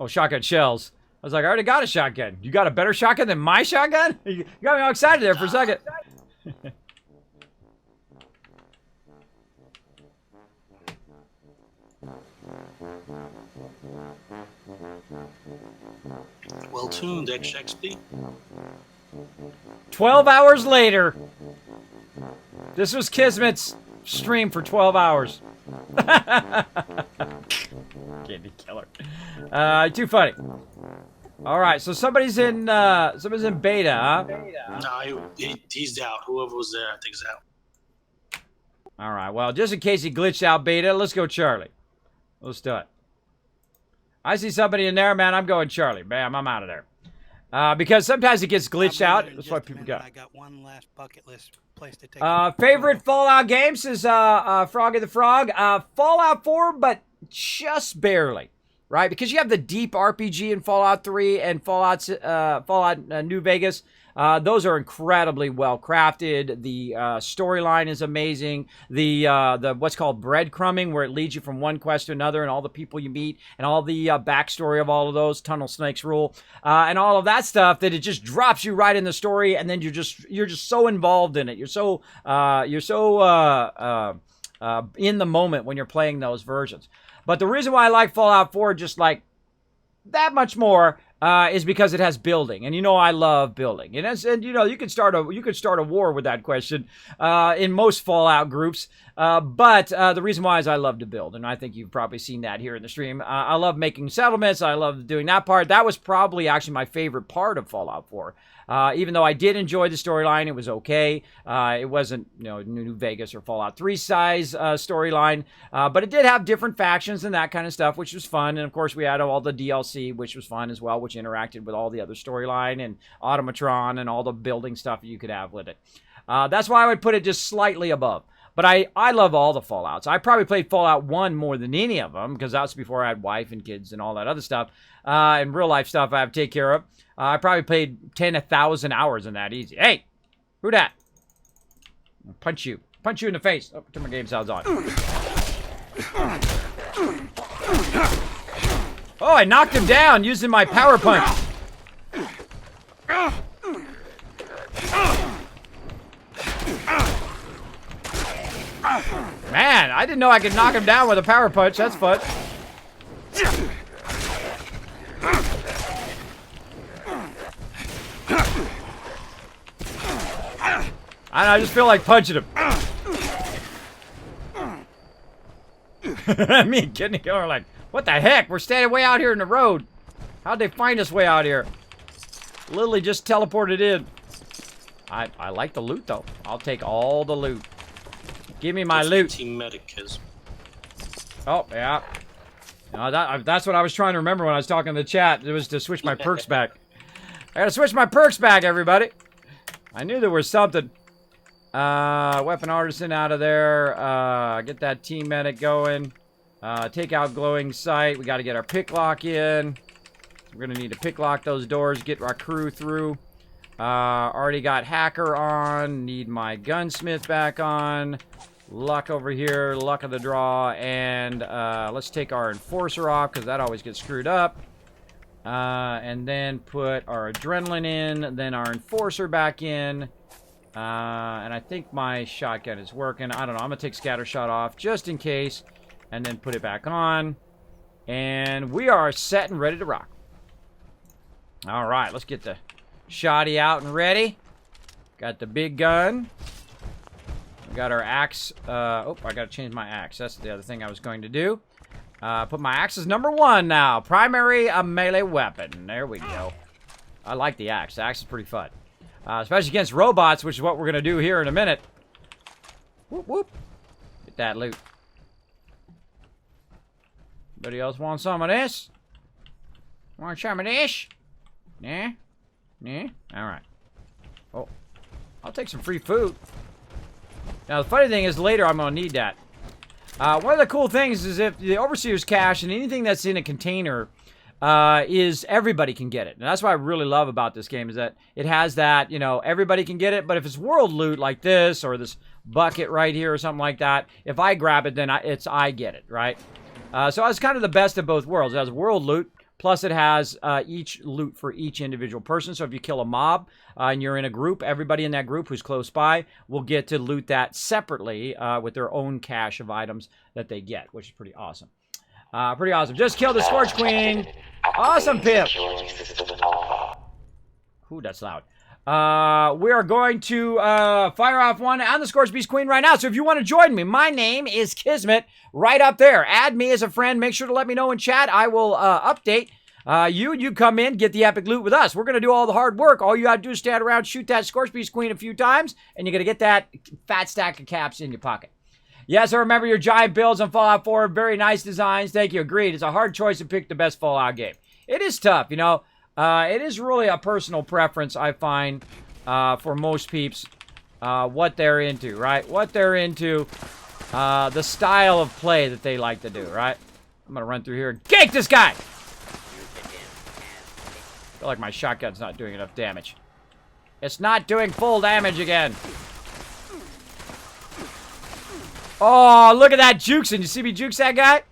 shotgun shells. I was like, I already got a shotgun. You got a better shotgun than my shotgun? You got me all excited there for a second. Well tuned, XXP. 12 hours later. This was Kismet's stream for 12 hours. Candy killer. Too funny. All right, so somebody's in beta, huh? No, he's out. Whoever was there, I think, is out. All right, well, just in case he glitched out beta, let's go Charlie. Let's do it. I see somebody in there, man. I'm going Charlie. Bam, I'm out of there. Because sometimes it gets glitched out. That's what people got. I got one last bucket list place to take. Favorite Fallout games is Froggy the Frog. Fallout 4, but just barely, right? Because you have the deep RPG in Fallout 3 and Fallout New Vegas. Those are incredibly well crafted. The storyline is amazing. The what's called breadcrumbing, where it leads you from one quest to another, and all the people you meet, and all the backstory of all of those, Tunnel Snakes rule, and all of that stuff, that it just drops you right in the story, and then you're just so involved in it. You're so in the moment when you're playing those versions. But the reason why I like Fallout 4 just like that much more is because it has building, and you know I love building, and you know you could start a war with that question in most Fallout groups, but the reason why is I love to build, and I think you've probably seen that here in the stream. I love making settlements. I love doing that part. That was probably actually my favorite part of Fallout 4. Even though I did enjoy the storyline, it was okay. It wasn't, you know, New Vegas or Fallout 3 size storyline, but it did have different factions and that kind of stuff, which was fun. And of course, we had all the DLC, which was fun as well, which interacted with all the other storyline and Automatron and all the building stuff you could have with it. That's why I would put it just slightly above. But I love all the Fallouts. I probably played Fallout 1 more than any of them, because that was before I had wife and kids and all that other stuff. And real life stuff I have to take care of. I probably played 1,000 hours in that easy. Hey, who that? I'll punch you. Punch you in the face. Oh, turn my game sounds on. Oh, I knocked him down using my power punch. Man, I didn't know I could knock him down with a power punch. That's fun. I just feel like punching him. Me and Kidney are like, what the heck? We're standing way out here in the road. How'd they find us way out here? Literally just teleported in. I like the loot, though. I'll take all the loot. Give me my loot. Team medic is. Oh, yeah. That's what I was trying to remember when I was talking to the chat. It was to switch my perks back. I gotta switch my perks back, everybody. I knew there was something. Weapon artisan out of there. Get that team medic going. Take out glowing sight. We got to get our pick lock in. We're going to need to pick lock those doors. Get our crew through. Already got hacker on. Need my gunsmith back on. Luck over here. Luck of the draw. And let's take our enforcer off, because that always gets screwed up. And then put our adrenaline in. Then our enforcer back in. And I think my shotgun is working. I don't know. I'm going to take scattershot off just in case. And then put it back on. And we are set and ready to rock. All right. Let's get the shotty out and ready. Got the big gun. We got our axe. Oh, I got to change my axe. That's the other thing I was going to do. Put my axe as number 1 now. Primary melee weapon. There we go. I like the axe. The axe is pretty fun. Especially against robots, which is what we're going to do here in a minute. Whoop, whoop. Get that loot. Anybody else want some of this? Want some of this? Nah? Nah? Alright. Oh. I'll take some free food. Now, the funny thing is, later I'm going to need that. One of the cool things is if the Overseer's cache and anything that's in a container is everybody can get it. And that's what I really love about this game, is that it has that, you know, everybody can get it. But if it's world loot like this, or this bucket right here or something like that, if I grab it, then I get it, right? So it's kind of the best of both worlds. It has world loot, plus it has each loot for each individual person. So if you kill a mob and you're in a group, everybody in that group who's close by will get to loot that separately with their own cache of items that they get, which is pretty awesome. Pretty awesome. Just killed the Scorch Queen. Awesome, Pip. Ooh, that's loud. We are going to fire off one on the Scorch Beast Queen right now. So if you want to join me, my name is Kismet, right up there. Add me as a friend. Make sure to let me know in chat. I will update you come in, get the epic loot with us. We're going to do all the hard work. All you got to do is stand around, shoot that Scorch Beast Queen a few times, and you're going to get that fat stack of caps in your pocket. Yes, I remember your giant builds on Fallout 4. Very nice designs. Thank you. Agreed. It's a hard choice to pick the best Fallout game. It is tough, you know. It is really a personal preference, I find, for most peeps, what they're into, right? What they're into, the style of play that they like to do, right? I'm going to run through here and gank this guy! I feel like my shotgun's not doing enough damage. It's not doing full damage again. Oh, look at that juicing. You see me jukes that guy?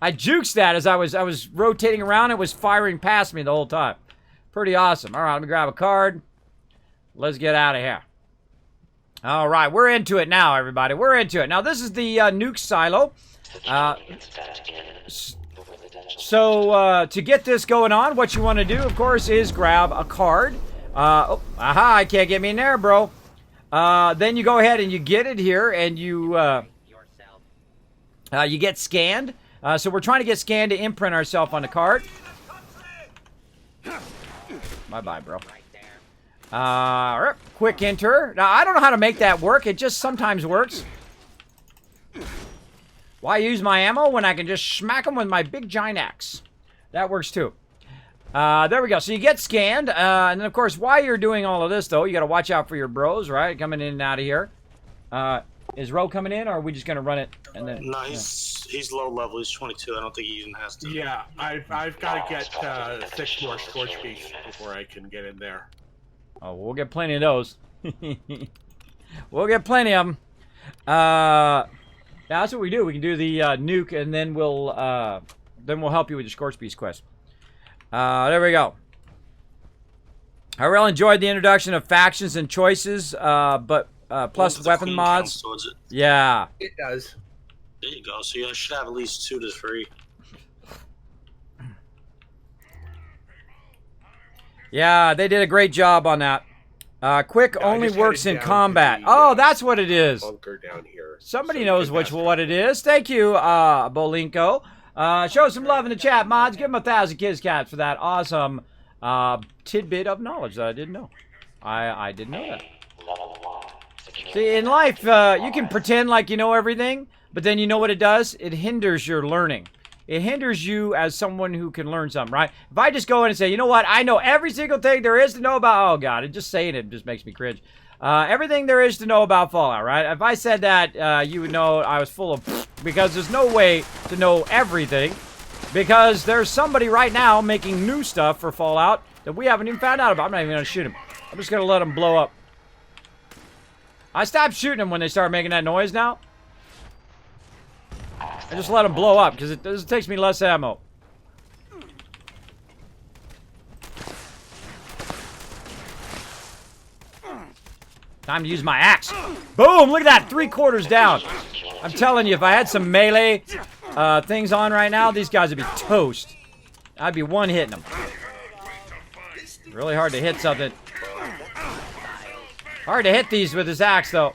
I jukes that as I was rotating around. It was firing past me the whole time. Pretty awesome. All right, let me grab a card. Let's get out of here. All right, we're into it now, everybody. We're into it. Now, this is the Nuke silo. To get this going on, what you want to do, of course, is grab a card. I can't get me in there, bro. Then you go ahead and you get it here, and you get scanned. So we're trying to get scanned to imprint ourselves on the card. Bye-bye, bro. Quick enter. Now, I don't know how to make that work. It just sometimes works. Why use my ammo when I can just smack them with my big giant axe? That works too. There we go. So you get scanned. And then, of course, while you're doing all of this, though, you got to watch out for your bros, right? Coming in and out of here. Is Ro coming in, or are we just going to run it? And then, no, he's low level. He's 22. I don't think he even has to. Yeah, I've got to get 6 more scorch beasts before I can get in there. Oh, we'll get plenty of those. We'll get plenty of them. Yeah, that's what we do. We can do the nuke, and then we'll help you with your Scorch Beast quest. There we go. I really enjoyed the introduction of factions and choices, but plus weapon mods. Yeah. It does. There you go. So you should have at least 2 to 3. Yeah, they did a great job on that. Quick only works in combat. Oh, that's what it is. Bunker down here. Somebody knows what it is. Thank you, Bolinko. Show some love in the chat, mods. Give him 1,000 kids cats for that awesome tidbit of knowledge that I didn't know. I didn't know that. See, in life, you can pretend like you know everything, but then you know what it does? It hinders your learning. It hinders you as someone who can learn something, right? If I just go in and say, you know what, I know every single thing there is to know about, oh God, just saying it just makes me cringe. Everything there is to know about Fallout, right? If I said that, you would know I was full of because there's no way to know everything, because there's somebody right now making new stuff for Fallout that we haven't even found out about. I'm not even going to shoot him. I'm just going to let him blow up. I stopped shooting them when they started making that noise now. I just let them blow up because it takes me less ammo. Time to use my axe. Boom! Look at that! 3/4 down. I'm telling you, if I had some melee things on right now, these guys would be toast. I'd be one-hitting them. Really hard to hit something. Hard to hit these with his axe, though.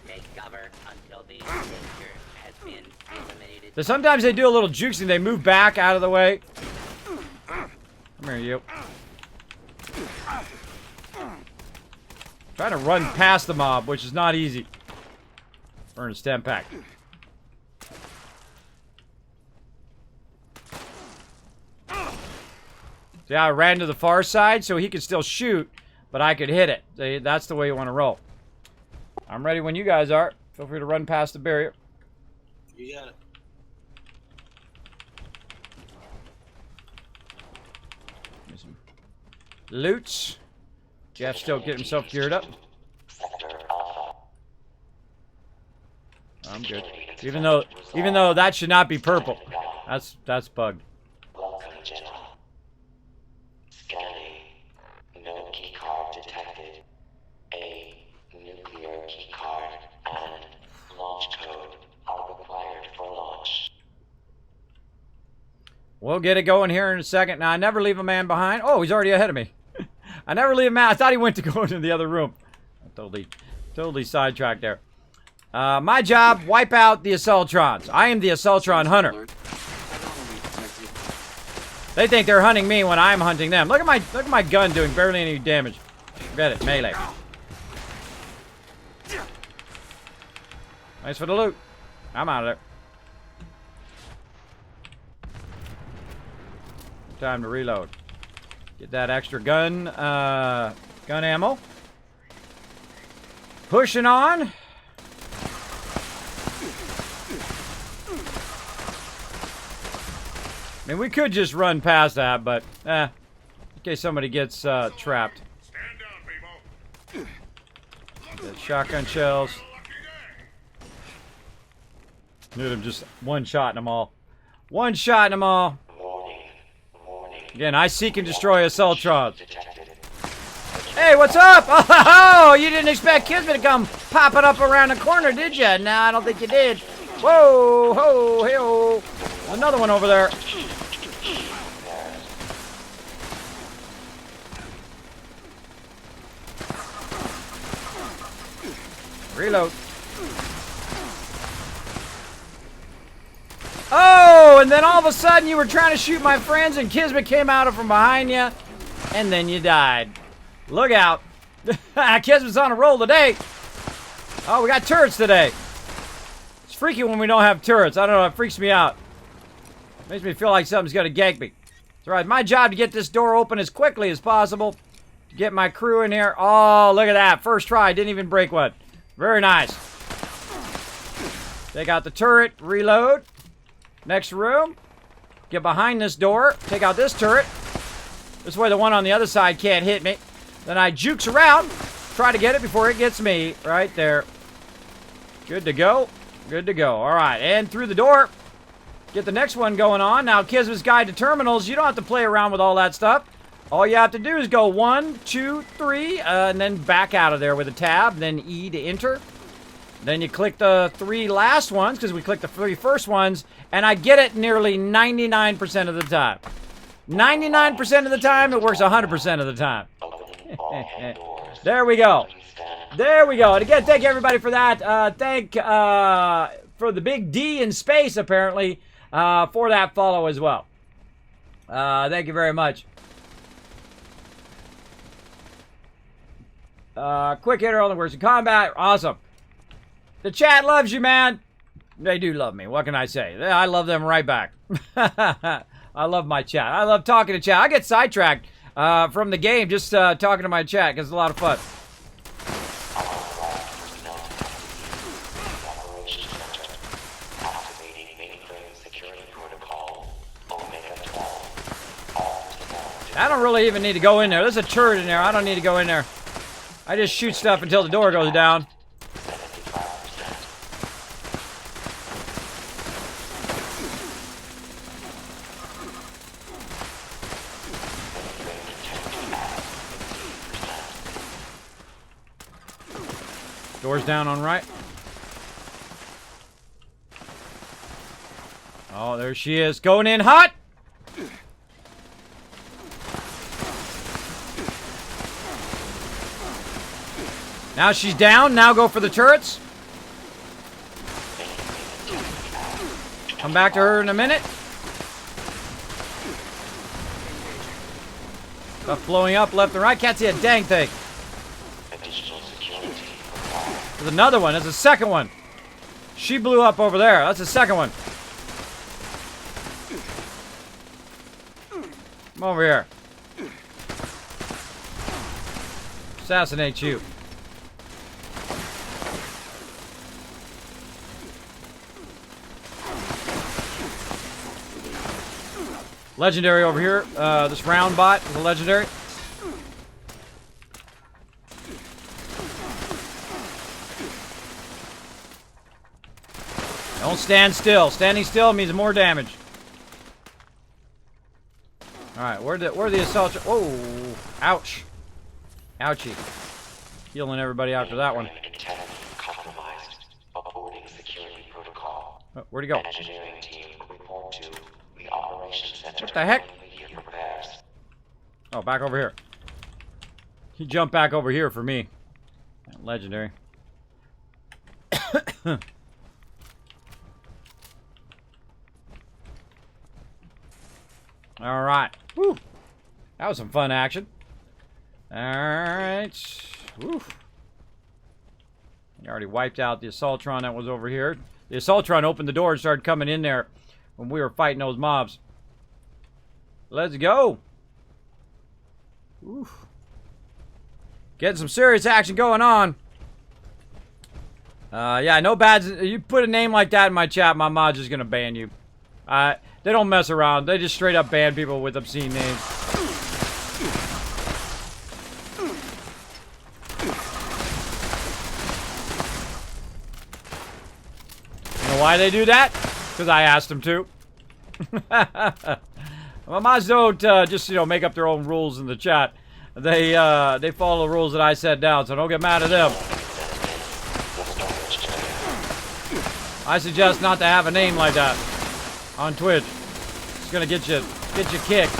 So sometimes they do a little juicing. They move back out of the way. Come here, you. Trying to run past the mob, which is not easy. Burn a stem pack. See how I ran to the far side so he could still shoot, but I could hit it. See, that's the way you want to roll. I'm ready when you guys are. Feel free to run past the barrier. You got it. Loots. Jeff still getting himself geared up. I'm good. Even though that should not be purple. That's bugged. Welcome, General. Scanning. No key card detected. A nuclear key card and launch code are required for launch. We'll get it going here in a second. Now, I never leave a man behind. Oh, he's already ahead of me. I never leave a man. I thought he went to go into the other room. Totally sidetracked there. My job, wipe out the Assaultrons. I am the Assaultron hunter. They think they're hunting me when I'm hunting them. Look at my gun doing barely any damage. Forget it, melee. Thanks for the loot. I'm out of there. Time to reload. Get that extra gun ammo. Pushing on. I mean, we could just run past that, but in case somebody gets trapped. Stand down, people. Get shotgun shells. Dude, I'm just one-shotting them all. One-shotting them all. Again, I seek and destroy Assaultrons. Hey, what's up? Oh, you didn't expect Kismet to come popping up around the corner, did you? No, I don't think you did. Whoa, ho, hey-oh. Another one over there. Reload. Oh, and then all of a sudden you were trying to shoot my friends and Kismet came out from behind you, and then you died. Look out. Kismet's on a roll today. Oh, we got turrets today. It's freaky when we don't have turrets. I don't know, it freaks me out. Makes me feel like something's gonna gank me. It's alright, my job to get this door open as quickly as possible. To get my crew in here. Oh, look at that. First try, didn't even break one. Very nice. Take out the turret, reload. Next room. Get behind this door. Take out this turret. This way the one on the other side can't hit me. Then I jukes around. Try to get it before it gets me. Right there. Good to go. Good to go. Alright, and through the door. Get the next one going on. Now, Kismet's Guide to Terminals. You don't have to play around with all that stuff. All you have to do is go 1, 2, 3, and then back out of there with a tab. Then E to enter. Then you click the 3 last ones, because we clicked the 3 first ones, and I get it nearly 99% of the time. 99% of the time, it works 100% of the time. There we go. There we go. And again, thank everybody for that. Thank for the big D in space, apparently, for that follow as well. Thank you very much. Quick hitter on the words of combat. Awesome. The chat loves you, man. They do love me. What can I say? I love them right back. I love my chat. I love talking to chat. I get sidetracked from the game just talking to my chat because it's a lot of fun. I don't really even need to go in there. There's a turret in there. I don't need to go in there. I just shoot stuff until the door goes down. Doors down on right. Oh, there she is. Going in hot. Now she's down. Now go for the turrets. Come back to her in a minute. Stuff blowing up left and right. Can't see a dang thing. There's another one. There's a second one. She blew up over there. That's the second one. Come over here. Assassinate you. Legendary over here. This round bot is a legendary. Don't stand still. Standing still means more damage. Alright, where the assault... Whoa! Ouch. Ouchie. Healing everybody after that one. Oh, where'd he go? What the heck? Oh, back over here. He jumped back over here for me. Legendary. Alright. Woo! That was some fun action. Alright. Woo! I already wiped out the Assaultron that was over here. The Assaultron opened the door and started coming in there when we were fighting those mobs. Let's go! Oof. Getting some serious action going on. Yeah, no bads. You put a name like that in my chat, my mod's just gonna ban you. They don't mess around. They just straight up ban people with obscene names. You know why they do that? Because I asked them to. My mods don't just, you know, make up their own rules in the chat. They follow the rules that I set down, so don't get mad at them. I suggest not to have a name like that on Twitch. It's gonna get you kicked.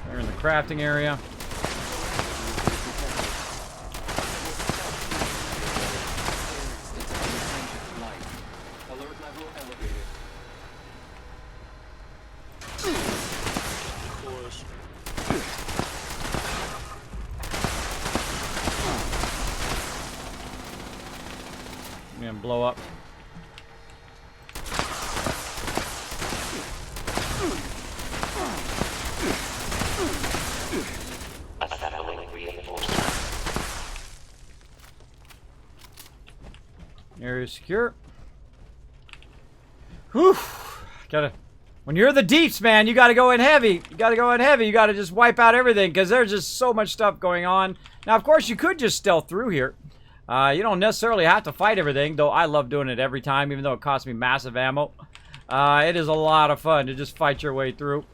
They're in the crafting area. And blow up. Assembling reinforcements. Area secure. Whew. When you're the deeps, man, you gotta go in heavy. You gotta just wipe out everything because there's just so much stuff going on. Now, of course, you could just stealth through here. You don't necessarily have to fight everything, though I love doing it every time, even though it costs me massive ammo. It is a lot of fun to just fight your way through.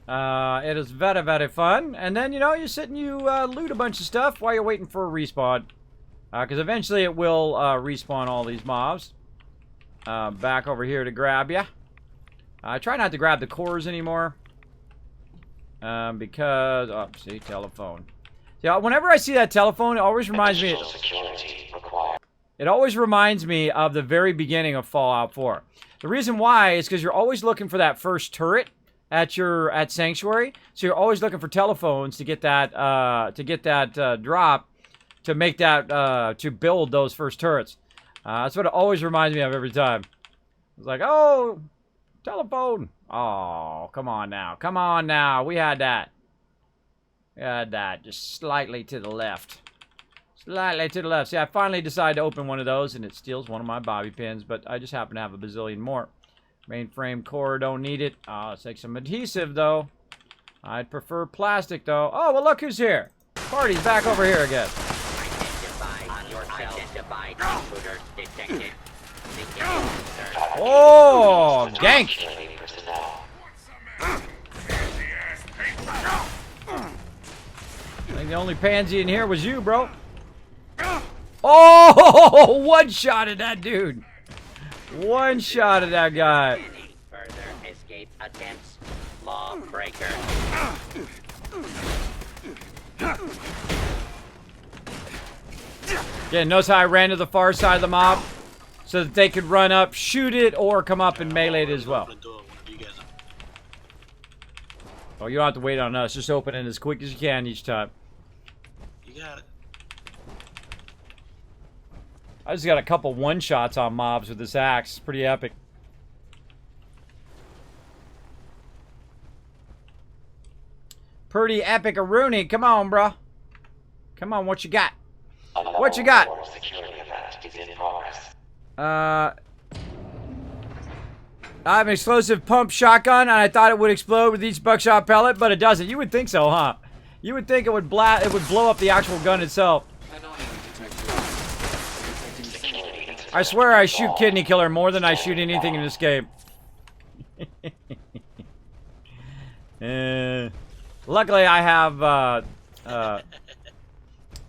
It is very, very fun. And then, you know, you sit and you loot a bunch of stuff while you're waiting for a respawn. Because eventually it will respawn all these mobs. Back over here to grab ya. I try not to grab the cores anymore. Because, oh, see, telephone. Yeah, whenever I see that telephone, it always reminds me. It always reminds me of the very beginning of Fallout 4. The reason why is because you're always looking for that first turret at Sanctuary. So you're always looking for telephones to get that drop, to make that to build those first turrets. That's what it always reminds me of every time. It's like, oh, telephone. Oh, come on now. We had that. Just slightly to the left. Slightly to the left. See, I finally decided to open one of those, and it steals one of my bobby pins, but I just happen to have a bazillion more. Mainframe core, don't need it. Let's take some adhesive, though. I'd prefer plastic, though. Oh, well, look who's here. Party's back over here again. Oh, gank. I think the only pansy in here was you, bro. Oh, one shot at that dude. One shot at that guy. Any further escape attempts? Lawbreaker. Again, notice how I ran to the far side of the mob so that they could run up, shoot it, or come up and melee it as well. Oh, you don't have to wait on us. Just open it as quick as you can each time. You got it. I just got a couple one-shots on mobs with this axe. It's pretty epic. Pretty epic, Rooney. Come on, bro. Come on, what you got? What you got? I have an explosive pump shotgun, and I thought it would explode with each buckshot pellet, but it doesn't. You would think so, huh? You would think it would blow up the actual gun itself. I swear I shoot Kidney Killer more than I shoot anything in this game. Luckily, I have,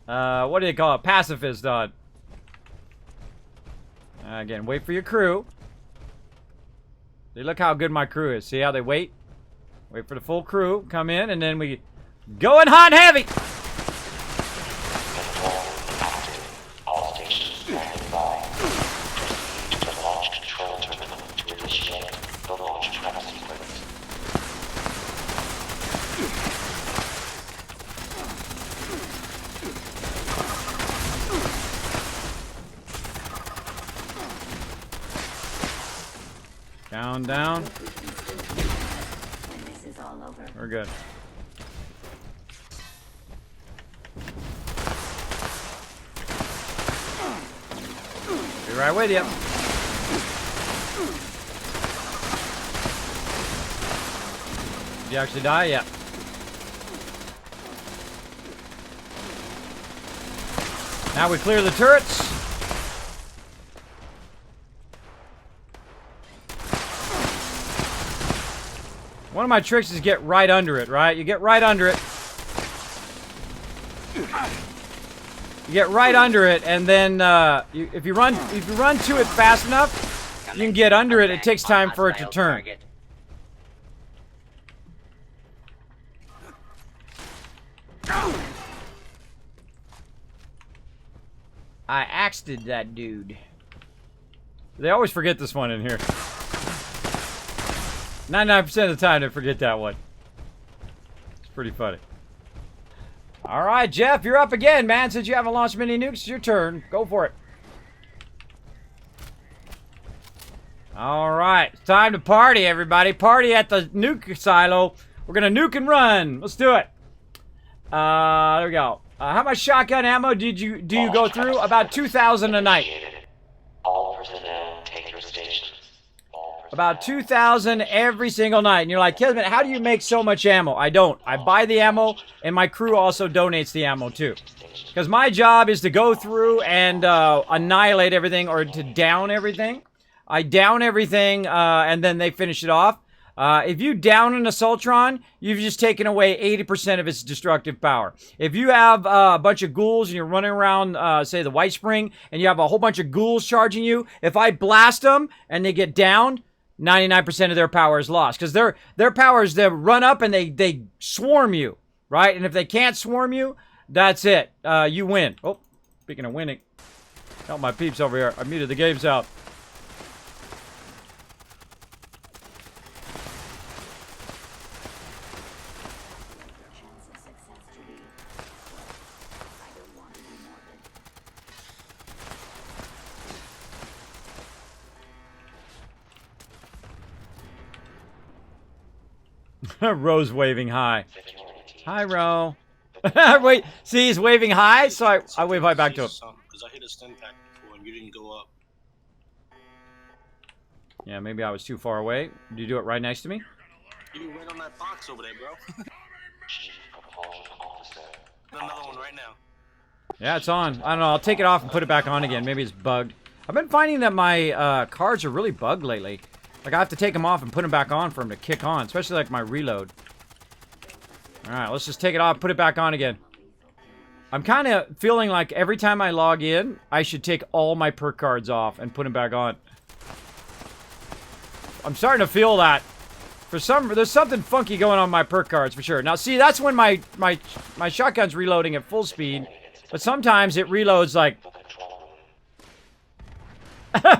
what do you call it? Pacifist on. Again, wait for your crew. See, look how good my crew is. See how they wait? Wait for the full crew. Come in, and then we go in hot and heavy. All stations standing by. Proceed to the launch control terminal to initiate the launch trap sequence. Down, down. We're good. Be right with you. Did you actually die? Yeah. Now we clear the turrets. of my tricks is get right under it, right? You get right under it. You get right under it, and then if you run to it fast enough, you can get under it. It takes time for it to turn. I axed that dude. They always forget this one in here. 99% of the time they forget that one. It's pretty funny. Alright, Jeff, you're up again, man. Since you haven't launched many nukes, it's your turn. Go for it. Alright, it's time to party, everybody. Party at the nuke silo. We're gonna nuke and run. Let's do it. There we go. How much shotgun ammo do you go through? About 2,000 a night. All personnel take your stations. About 2,000 every single night. And you're like, Kismet, how do you make so much ammo? I don't. I buy the ammo, and my crew also donates the ammo too. Because my job is to go through and annihilate everything or to down everything. I down everything, and then they finish it off. If you down an Assaultron, you've just taken away 80% of its destructive power. If you have a bunch of ghouls and you're running around, say, the White Spring, and you have a whole bunch of ghouls charging you, if I blast them and they get downed, 99% of their power is lost. Because their power is to run up and they swarm you, right? And if they can't swarm you, that's it. You win. Oh, speaking of winning, help my peeps over here. I muted the games out. Ro's waving hi. Hi, Ro. Wait, see, he's waving hi, so I wave hi back to him. Because I hit a stim pack before and you didn't go up. Yeah, maybe I was too far away. Did you do it right next to me? You right on that box over there, bro. Another one right now. Yeah, it's on. I don't know. I'll take it off and put it back on again. Maybe it's bugged. I've been finding that my cards are really bugged lately. Like, I have to take them off and put them back on for them to kick on, especially like my reload. Alright, let's just take it off, put it back on again. I'm kind of feeling like every time I log in, I should take all my perk cards off and put them back on. I'm starting to feel that. There's something funky going on my perk cards for sure. Now, see, that's when my shotgun's reloading at full speed, but sometimes it reloads like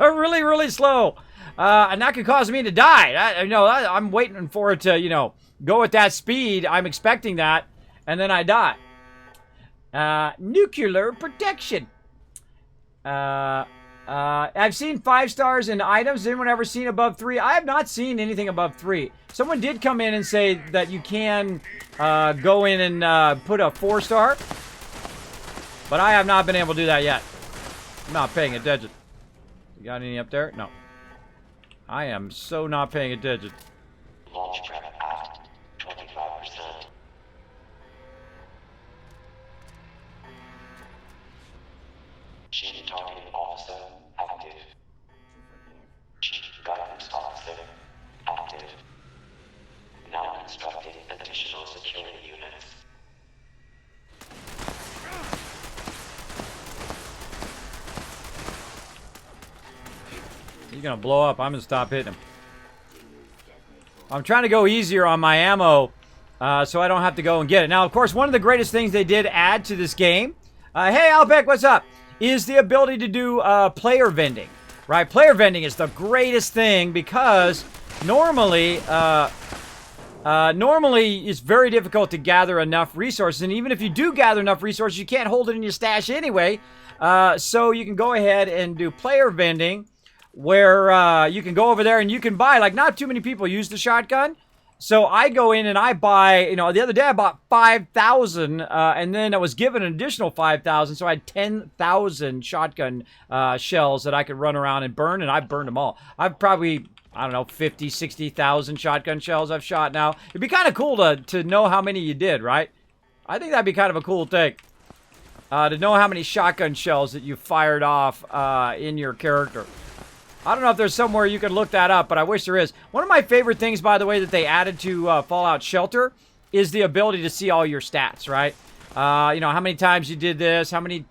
really, really slow. And that could cause me to die. I'm waiting for it to, go at that speed. I'm expecting that, and then I die. Nuclear protection. I've seen 5 stars in items. Has anyone ever seen above 3? I have not seen anything above 3. Someone did come in and say that you can go in and put a 4-star, but I have not been able to do that yet. I'm not paying attention. You got any up there? No. I am so not paying attention. Launch prep at 25%. Chief Targeting Officer active. Chief Guidance Officer active. Now constructing additional security units. He's gonna blow up. I'm gonna stop hitting him. I'm trying to go easier on my ammo so I don't have to go and get it. Now, of course, one of the greatest things they did add to this game, hey, Albeck, what's up, is the ability to do player vending, right? Player vending is the greatest thing because normally it's very difficult to gather enough resources, and even if you do gather enough resources, you can't hold it in your stash anyway, so you can go ahead and do player vending, where you can go over there and you can buy, like, not too many people use the shotgun. So I go in and I buy, the other day I bought 5,000, and then I was given an additional 5,000, so I had 10,000 shotgun shells that I could run around and burn, and I burned them all. I've probably, I don't know, 50, 60,000 shotgun shells I've shot now. It'd be kind of cool to know how many you did, right? I think that'd be kind of a cool thing. To know how many shotgun shells that you fired off in your character. I don't know if there's somewhere you can look that up, but I wish there is. One of my favorite things, by the way, that they added to Fallout Shelter is the ability to see all your stats, right? You know, how many times you did this, how many,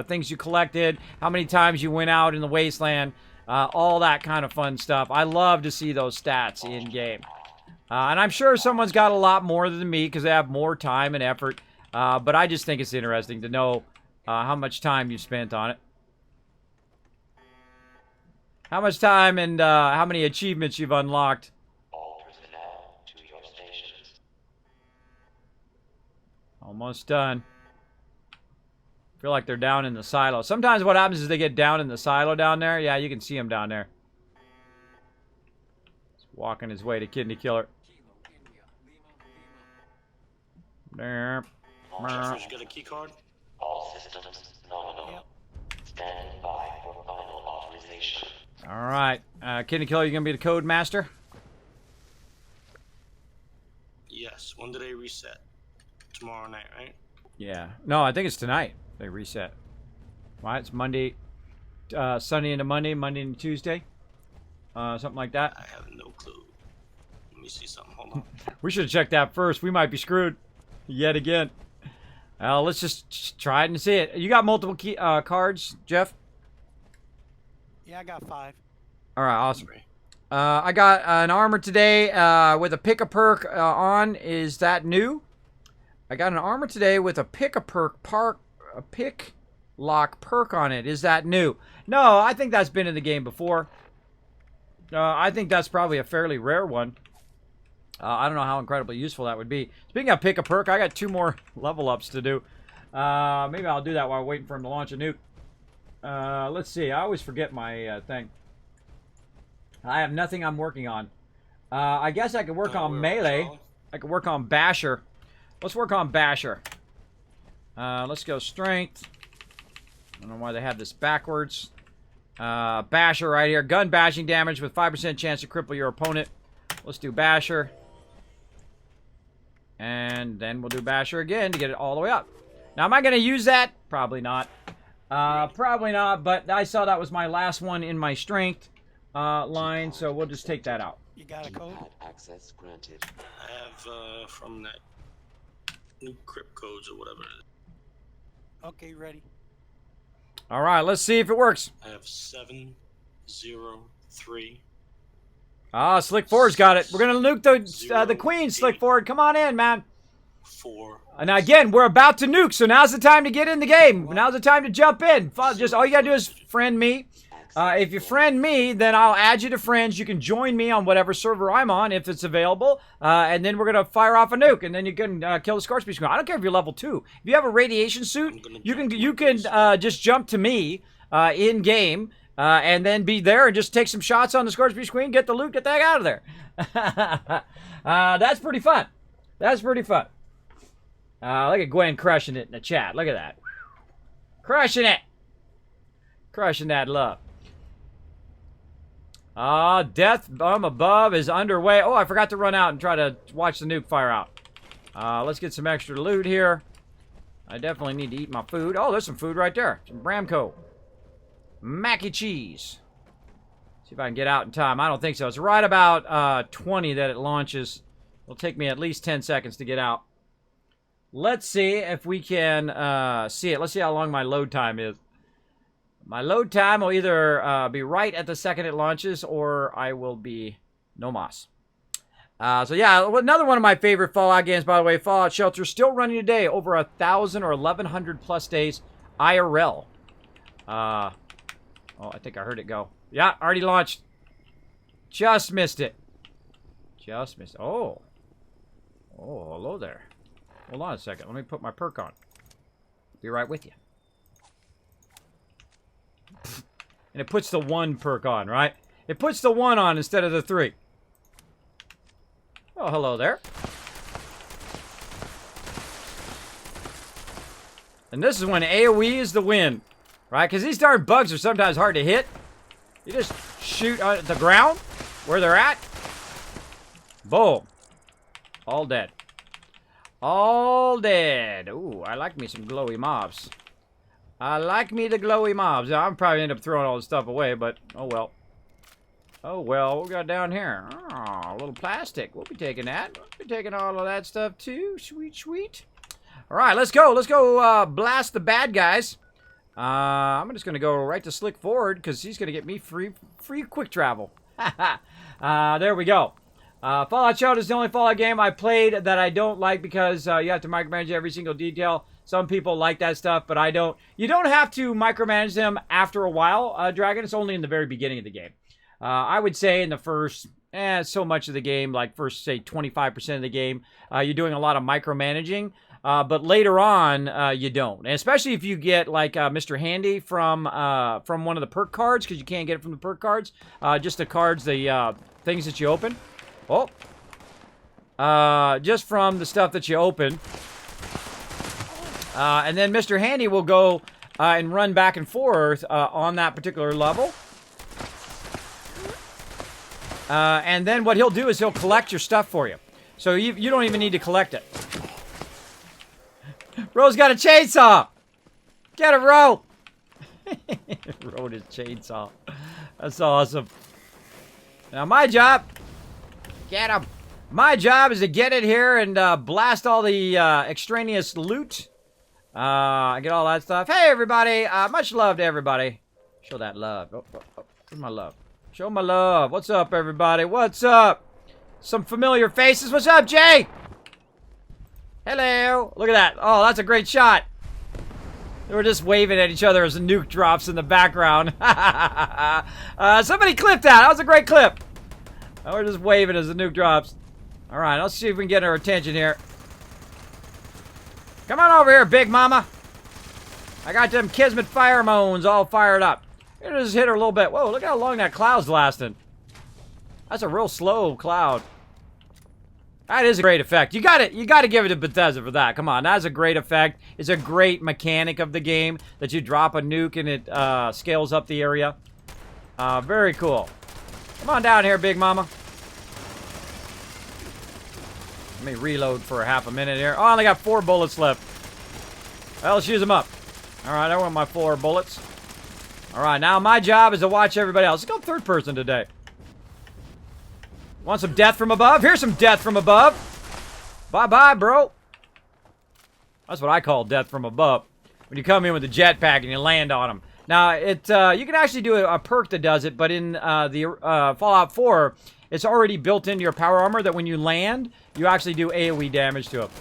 things you collected, how many times you went out in the wasteland, all that kind of fun stuff. I love to see those stats in-game. And I'm sure someone's got a lot more than me because they have more time and effort. But I just think it's interesting to know how much time you spent on it. How much time and how many achievements you've unlocked. All personnel to your stations. Almost done. Feel like they're down in the silo. Sometimes what happens is they get down in the silo down there. Yeah, you can see them down there. He's walking his way to Kidney Killer. There. Jeffers, you got a key card? All systems nominal. Standing by for final authorization. All right. Kidney Killer, you going to be the code master? Yes. When do they reset? Tomorrow night, right? Yeah. No, I think it's tonight they reset. Right? It's Monday, Sunday into Monday, Monday into Tuesday. Something like that. I have no clue. Let me see something. Hold on. We should have checked that first. We might be screwed yet again. Let's just try it and see it. You got multiple key, cards, Jeff? Yeah, I got 5. All right, awesome. I got an armor today with a pick-a-perk on. Is that new? I got an armor today with a pick lock perk on it. Is that new? No, I think that's been in the game before. I think that's probably a fairly rare one. I don't know how incredibly useful that would be. Speaking of pick-a-perk, I got 2 more level ups to do. Maybe I'll do that while waiting for him to launch a nuke. Let's see. I always forget my thing. I have nothing I'm working on. I guess I could work on melee. I could work on basher. Let's work on basher. Let's go strength. I don't know why they have this backwards. Basher right here. Gun bashing damage with 5% chance to cripple your opponent. Let's do basher. And then we'll do basher again to get it all the way up. Now, am I going to use that? Probably not. Probably not, but I saw that was my last one in my strength line, so we'll just take that out. You got a code? Access granted. I have from that new crypt codes or whatever. Okay, ready. All right, let's see if it works. I have 703. Ah, Slick Ford's got it. We're going to nuke the queen, Slick Ford. Come on in, man. 4. And again, we're about to nuke, so now's the time to get in the game. Now's the time to jump in. Just all you got to do is friend me. If you friend me, then I'll add you to friends. You can join me on whatever server I'm on if it's available. And then we're going to fire off a nuke, and then you can kill the s.p.e.c.i.a.l. I don't care if you're level 2. If you have a radiation suit, you can just jump to me in-game. And then be there and just take some shots on the s.p.e.c.i.a.l, get the loot, get the heck out of there. That's pretty fun. That's pretty fun. Look at Gwen crushing it in the chat. Look at that. Crushing it. Crushing that love. Death bomb above is underway. Oh, I forgot to run out and try to watch the nuke fire out. Let's get some extra loot here. I definitely need to eat my food. Oh, there's some food right there. Some Bramco. Mac and cheese. See if I can get out in time. I don't think so. It's right about 20 that it launches. It'll take me at least 10 seconds to get out. Let's see if we can see it. Let's see how long my load time is. My load time will either be right at the second it launches, or I will be no mas. So yeah, another one of my favorite Fallout games, by the way, Fallout Shelter, still running today. Over 1,000 or 1,100 plus days IRL. Oh, I think I heard it go. Yeah, already launched. Just missed it. Just missed it. Oh. Oh, hello there. Hold on a second. Let me put my perk on. Be right with you. And it puts the 1 perk on, right? It puts the 1 on instead of the 3. Oh, hello there. And this is when AoE is the win. Right? Because these darn bugs are sometimes hard to hit. You just shoot at the ground where they're at. Boom. All dead. All dead. Ooh, I like me some glowy mobs. I like me the glowy mobs. I'm probably end up throwing all this stuff away, but oh well. Oh well, what we got down here? Oh, a little plastic. We'll be taking that. We'll be taking all of that stuff too. Sweet, sweet. All right, let's go. Let's go blast the bad guys. I'm just going to go right to Slick Forward because he's going to get me free quick travel. There we go. Fallout Shelter is the only Fallout game I played that I don't like because you have to micromanage every single detail. Some people like that stuff, but I don't. You don't have to micromanage them after a while, Dragon. It's only in the very beginning of the game. I would say in the first, so much of the game, like first, say, 25% of the game, you're doing a lot of micromanaging. But later on, you don't. And especially if you get, like, Mr. Handy from one of the perk cards, because you can't get it from the perk cards. Just the cards, the things that you open. Oh. Just from the stuff that you open. And then Mr. Handy will go and run back and forth on that particular level. And then what he'll do is he'll collect your stuff for you. So you don't even need to collect it. Ro's got a chainsaw! Get it, Ro! Rode his chainsaw. That's awesome. Now my job... Get him! My job is to get it here and blast all the extraneous loot. Get all that stuff. Hey, everybody! Much love to everybody. Show that love. Oh, where's my love? Show my love. What's up, everybody? What's up? Some familiar faces. What's up, Jay? Hello. Look at that. Oh, that's a great shot. They were just waving at each other as the nuke drops in the background. Somebody clipped that. That was a great clip. We're just waving as the nuke drops. All right, let's see if we can get her attention here. Come on over here, Big Mama. I got them Kismet pheromones all fired up. Just hit her a little bit. Whoa, look how long that cloud's lasting. That's a real slow cloud. That is a great effect. You gotta give it to Bethesda for that. Come on, that's a great effect. It's a great mechanic of the game that you drop a nuke and it scales up the area. Very cool. Come on down here, Big Mama. Let me reload for half a minute here. Oh, I only got 4 bullets left. Well, let's use them up. All right, I want my 4 bullets. All right, now my job is to watch everybody else. Let's go third person today. Want some death from above? Here's some death from above. Bye-bye, bro. That's what I call death from above. When you come in with a jetpack and you land on them. Now, you can actually do a perk that does it, but in the Fallout 4, it's already built into your power armor that when you land, you actually do AoE damage to it.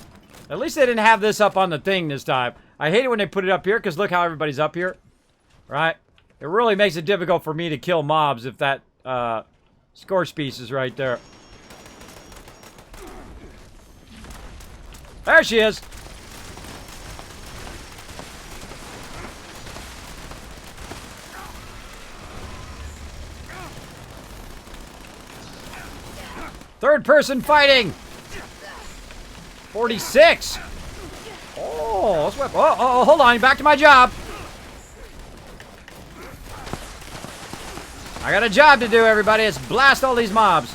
At least they didn't have this up on the thing this time. I hate it when they put it up here, because look how everybody's up here. Right? It really makes it difficult for me to kill mobs if that scorch piece is right there. There she is. Third person fighting. 46. Oh, let's whip. Oh, hold on. Back to my job. I got a job to do, everybody. It's blast all these mobs.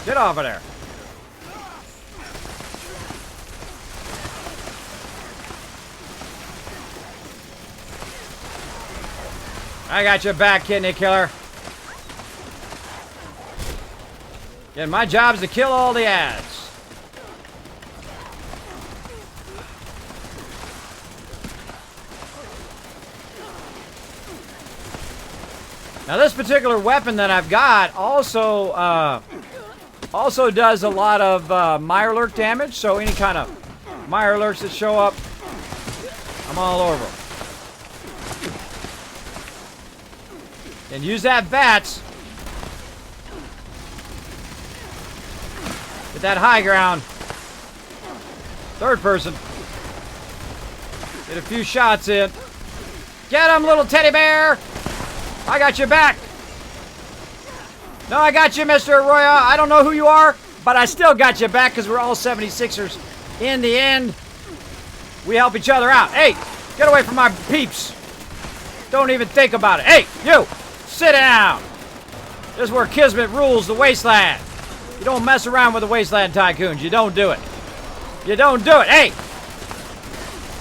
Get off of there. I got your back, kidney killer. Yeah, my job is to kill all the ads. Now this particular weapon that I've got also does a lot of Mirelurk damage, so any kind of Mirelurks that show up, I'm all over. And use that bats. Get that high ground. Third person. Get a few shots in. Get him, little teddy bear! I got your back. No, I got you, Mr. Arroyo. I don't know who you are, but I still got your back because we're all 76ers. In the end, we help each other out. Hey, get away from my peeps. Don't even think about it. Hey, you, sit down. This is where Kismet rules the wasteland. You don't mess around with the wasteland tycoons. You don't do it. You don't do it. Hey,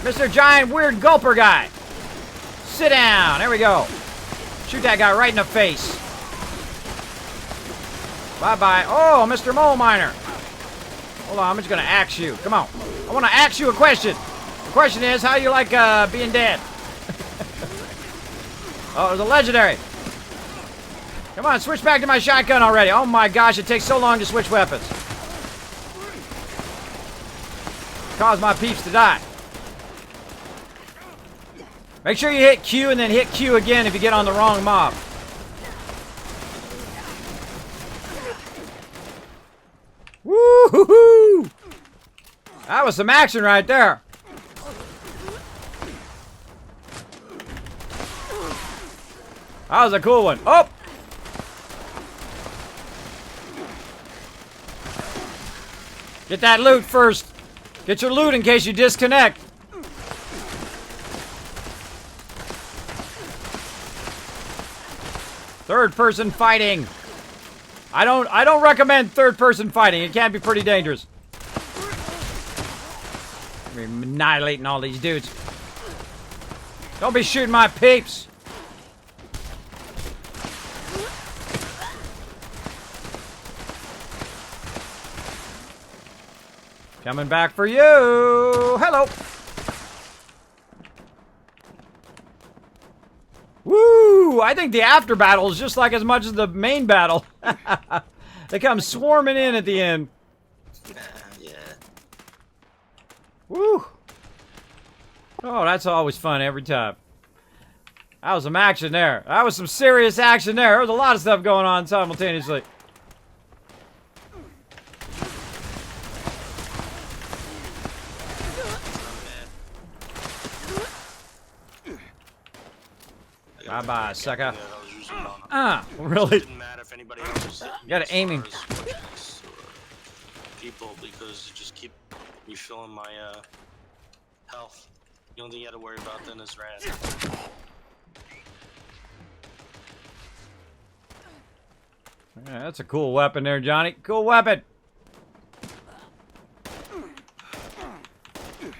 Mr. Giant Weird Gulper Guy. Sit down. There we go. Shoot that guy right in the face. Bye-bye. Oh, Mr. Mole Miner. Hold on, I'm just gonna axe you. Come on. I wanna ask you a question. The question is, how you like being dead? Oh, there's a legendary. Come on, switch back to my shotgun already. Oh my gosh, it takes so long to switch weapons. Cause my peeps to die. Make sure you hit Q and then hit Q again if you get on the wrong mob. Woo-hoo-hoo! That was some action right there. That was a cool one. Oh! Get that loot first. Get your loot in case you disconnect. Third person fighting. I don't recommend third person fighting. It can be pretty dangerous. We're annihilating all these dudes. Don't be shooting my peeps. Coming back for you. Hello. Woo! I think the after battle is just like as much as the main battle. They come swarming in at the end. Yeah. Woo! Oh, that's always fun every time. That was some action there. That was some serious action there. There was a lot of stuff going on simultaneously. Bye-bye, sucker. Really? Didn't matter if anybody else was You gotta aim him. People, because you just keep refilling my health. The only thing you had to worry about then is rad. Yeah, that's a cool weapon there, Johnny. Cool weapon.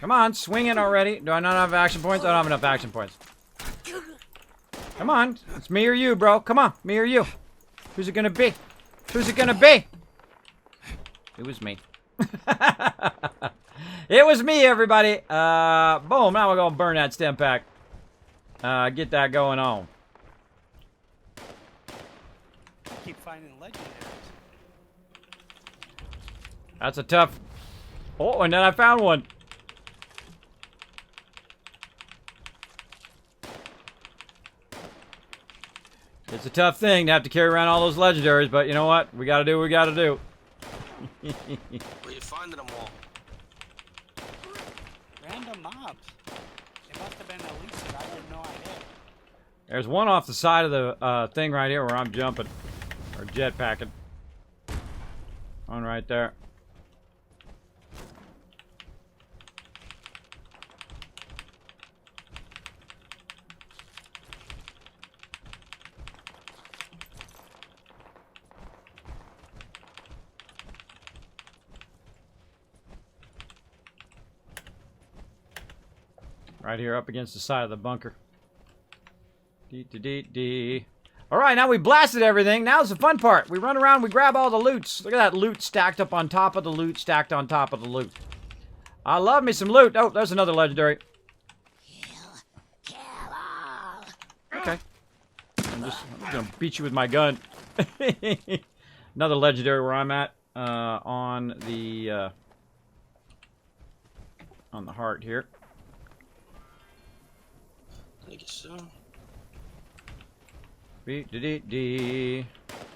Come on, swing it already. Do I not have action points? I don't have enough action points. Come on. It's me or you, bro. Come on. Me or you. Who's it gonna be? Who's it gonna be? It was me. It was me, everybody. Boom. Now we're gonna burn that stem pack. Get that going on. Keep finding legendaries. That's a tough... Oh, and then I found one. It's a tough thing to have to carry around all those legendaries, but you know what? We gotta do what we gotta do. Where you finding them all? Random mobs. It must have been elites that I didn't know I had. There's one off the side of the thing right here where I'm jumping. Or jetpacking. One right there. Right here up against the side of the bunker. Dee. Alright, now we blasted everything. Now's the fun part. We run around, we grab all the loots. Look at that loot stacked up on top of the loot, stacked on top of the loot. I love me some loot. Oh, there's another legendary. Okay. I'm just gonna beat you with my gun. Another legendary where I'm at. On the heart here. Thank you, sir.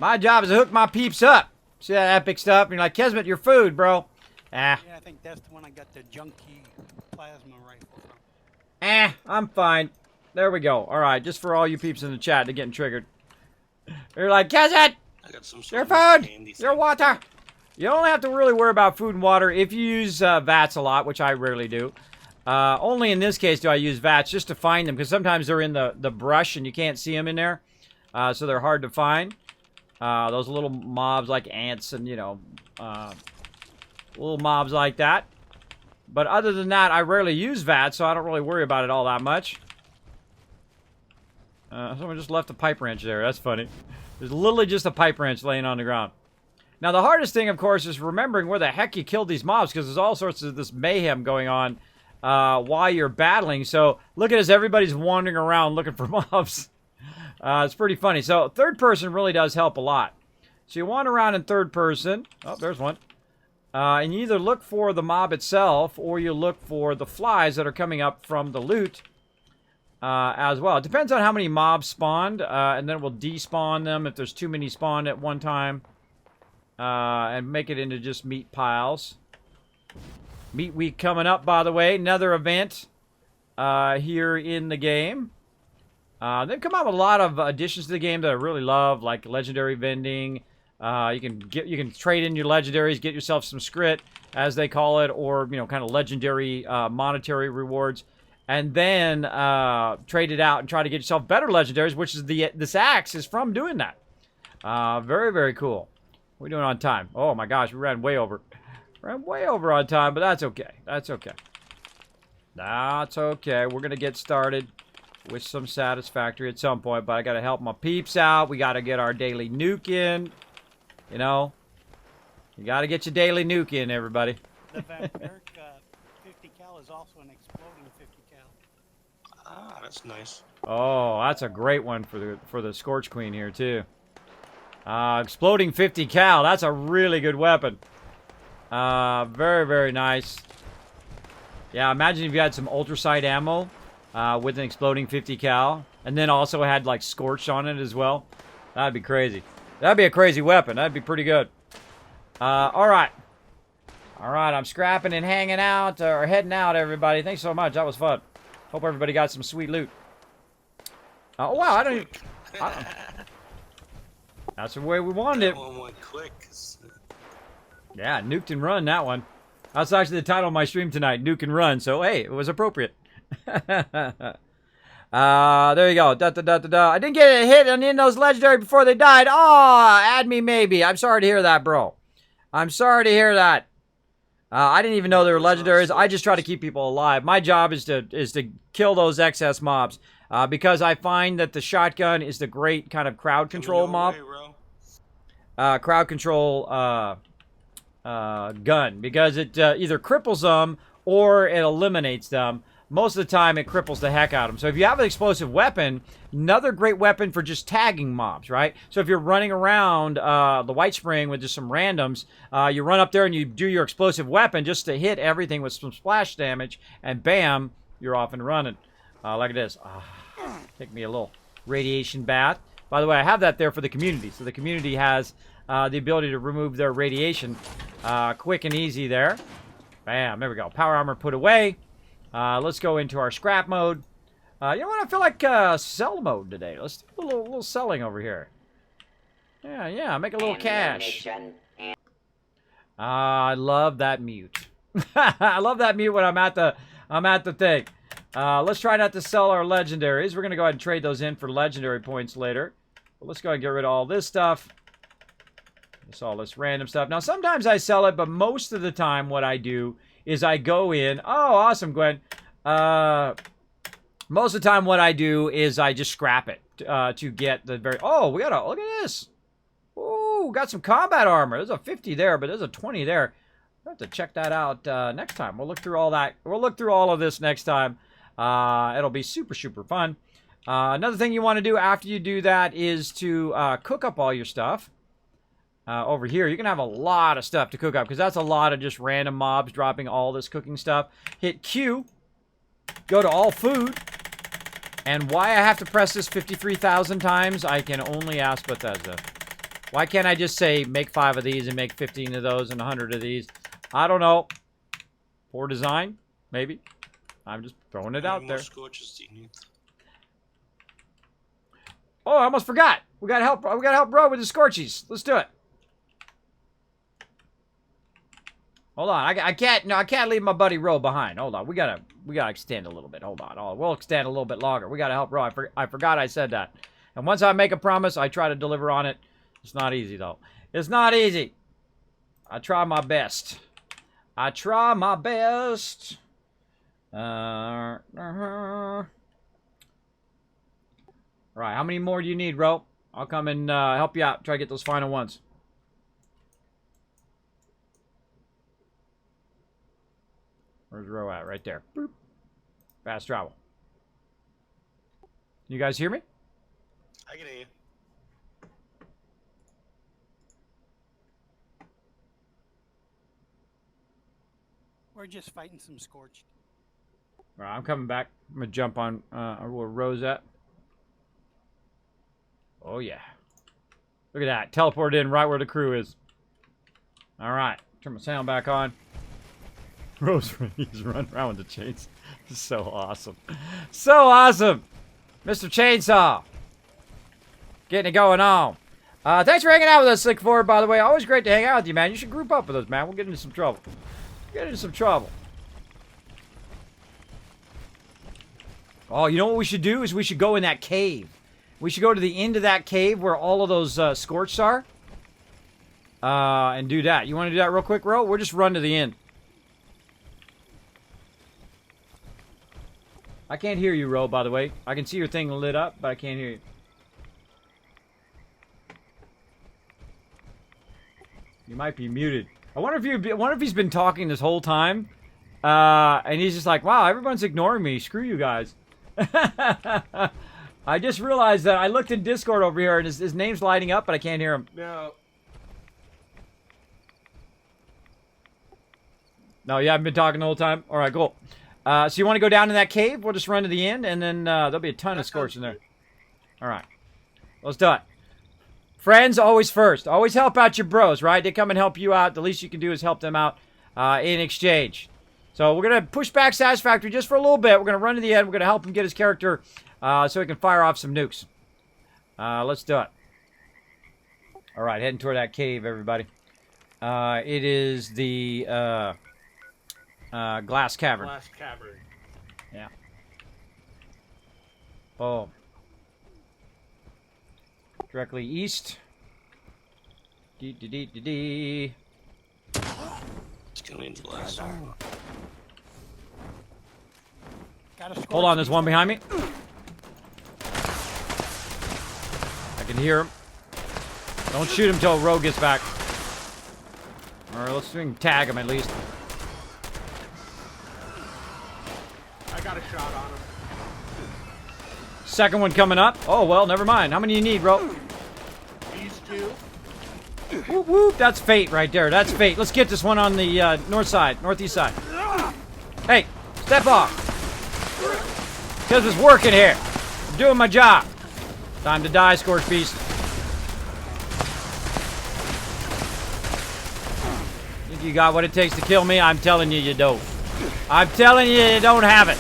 My job is to hook my peeps up. See that epic stuff? And you're like, Kismet, your food, bro. Ah. Yeah, I think that's the one I got the junky plasma rifle from. I'm fine. There we go. Alright, just for all you peeps in the chat, they're getting triggered. You're like, Kismet! I got some Your sort of food! candy Your thing. water! You don't have to really worry about food and water if you use VATS a lot, which I rarely do. Only in this case do I use VATS just to find them, because sometimes they're in the brush and you can't see them in there. So they're hard to find. Those little mobs like ants and, you know, little mobs like that. But other than that, I rarely use VAT, so I don't really worry about it all that much. Someone just left a pipe wrench there. That's funny. There's literally just a pipe wrench laying on the ground. Now, the hardest thing, of course, is remembering where the heck you killed these mobs, because there's all sorts of this mayhem going on while you're battling. So, look at this. Everybody's wandering around looking for mobs. It's pretty funny. So, third person really does help a lot. So, you wander around in third person. Oh, there's one. And you either look for the mob itself, or you look for the flies that are coming up from the loot as well. It depends on how many mobs spawned, and then it will despawn them if there's too many spawned at one time. And make it into just meat piles. Meat Week coming up, by the way. Another event here in the game. They've come out with a lot of additions to the game that I really love, like legendary vending. You can trade in your legendaries, get yourself some scrit, as they call it, or kind of legendary monetary rewards, and then trade it out and try to get yourself better legendaries, which is this axe is from doing that. Very, very cool. We're doing on time. Oh my gosh, we ran way over. Ran way over on time, but that's okay. That's okay. That's okay. We're going to get started with some satisfactory at some point, but I got to help my peeps out. We got to get our daily nuke in. You know, you got to get your daily nuke in, everybody. The vampiric 50 cal is also an exploding 50 cal. Ah, that's nice. Oh, that's a great one for the Scorch Queen here too. Exploding 50 cal. That's a really good weapon. Very, very nice. Yeah, imagine if you had some ultrasight ammo with an exploding 50 cal, and then also had like Scorch on it as well. That'd be crazy. That'd be a crazy weapon. That'd be pretty good. All right. All right, I'm scrapping and hanging out, or heading out, everybody. Thanks so much. That was fun. Hope everybody got some sweet loot. Oh, wow, I don't even... That's the way we wanted it. That one went quick. Yeah, Nuked and Run, that one. That's actually the title of my stream tonight, Nuke and Run. So, hey, it was appropriate. There you go. I didn't get a hit on any of those legendary before they died. Oh, add me maybe. I'm sorry to hear that, bro. I'm sorry to hear that. I didn't even know they were legendaries. I just try to keep people alive. My job is to kill those excess mobs. Because I find that the shotgun is the great kind of crowd control mob. Crowd control gun. Because it either cripples them or it eliminates them. Most of the time, it cripples the heck out of them. So if you have an explosive weapon, another great weapon for just tagging mobs, right? So if you're running around the White Spring with just some randoms, you run up there and you do your explosive weapon just to hit everything with some splash damage, and bam, you're off and running. Like this. Take me a little radiation bath. By the way, I have that there for the community. So the community has the ability to remove their radiation quick and easy there. Bam, there we go. Power armor put away. Let's go into our scrap mode. You know what? I feel like sell mode today. Let's do a little selling over here. Yeah, make a little cash. I love that mute. I love that mute when I'm at the thing. Let's try not to sell our legendaries. We're going to go ahead and trade those in for legendary points later. But let's go ahead and get rid of all this stuff. Just all this random stuff. Now, sometimes I sell it, but most of the time what I do is I go in... Oh, awesome, Gwen. Most of the time what I do is I just scrap it to get the very... Oh, we got a... Look at this. Ooh, got some combat armor. There's a 50 there, but there's a 20 there. We'll have to check that out next time. We'll look through all that. We'll look through all of this next time. It'll be super, super fun. Another thing you want to do after you do that is to cook up all your stuff. Over here, you can have a lot of stuff to cook up because that's a lot of just random mobs dropping all this cooking stuff. Hit Q, go to all food, and why I have to press this 53,000 times, I can only ask Bethesda. Why can't I just say make 5 of these and make 15 of those and 100 of these? I don't know. Poor design, maybe. I'm just throwing it out there. Oh, I almost forgot. We gotta help. We gotta help bro with the scorchies. Let's do it. Hold on. I can't. No, I can't leave my buddy Ro behind. Hold on. We gotta extend a little bit. Hold on. Oh, we'll extend a little bit longer. We gotta help Ro. I forgot I said that. And once I make a promise, I try to deliver on it. It's not easy though. It's not easy. I try my best. I try my best. Right, how many more do you need, Ro? I'll come and help you out. Try to get those final ones. Where's Ro at? Right there. Boop. Fast travel. You guys hear me? I can hear you. We're just fighting some scorched. All right, I'm coming back. I'm gonna jump on where Ro's at. Oh yeah. Look at that. Teleported in right where the crew is. All right. Turn my sound back on. Ro's he's running around with the chains. This is so awesome. So awesome. Mr. Chainsaw. Getting it going on. Thanks for hanging out with us, Slick Ford, by the way. Always great to hang out with you, man. You should group up with us, man. We'll get into some trouble. Get into some trouble. Oh, you know what we should do is we should go in that cave. We should go to the end of that cave where all of those scorched are. And do that. You want to do that real quick, Ro? We'll just run to the end. I can't hear you, Ro, by the way. I can see your thing lit up, but I can't hear you. You might be muted. I wonder if he's been talking this whole time. And he's just like, wow, everyone's ignoring me. Screw you guys. I just realized that I looked in Discord over here and his name's lighting up, but I can't hear him. No. No, you haven't been talking the whole time? All right, cool. So you want to go down to that cave? We'll just run to the end, and then there'll be a ton of scorch in there. All right. Let's do it. Friends, always first. Always help out your bros, right? They come and help you out. The least you can do is help them out in exchange. So we're going to push back Satisfactory just for a little bit. We're going to run to the end. We're going to help him get his character so he can fire off some nukes. Let's do it. All right, heading toward that cave, everybody. It is the glass cavern. Glass cavern. Yeah. Boom. Directly east. Dee. It's gonna be in the glass. Hold on, there's one behind me. I can hear him. Don't shoot him till Rogue gets back. Alright, let's tag him at least. I got a shot on him. Second one coming up. Oh, well, never mind. How many do you need, bro? These two. Whoop, whoop. That's fate right there. That's fate. Let's get this one on the northeast side. Hey, step off. Because it's working here. I'm doing my job. Time to die, Scorched Beast. Think you got what it takes to kill me? I'm telling you, you don't. I'm telling you, you don't have it.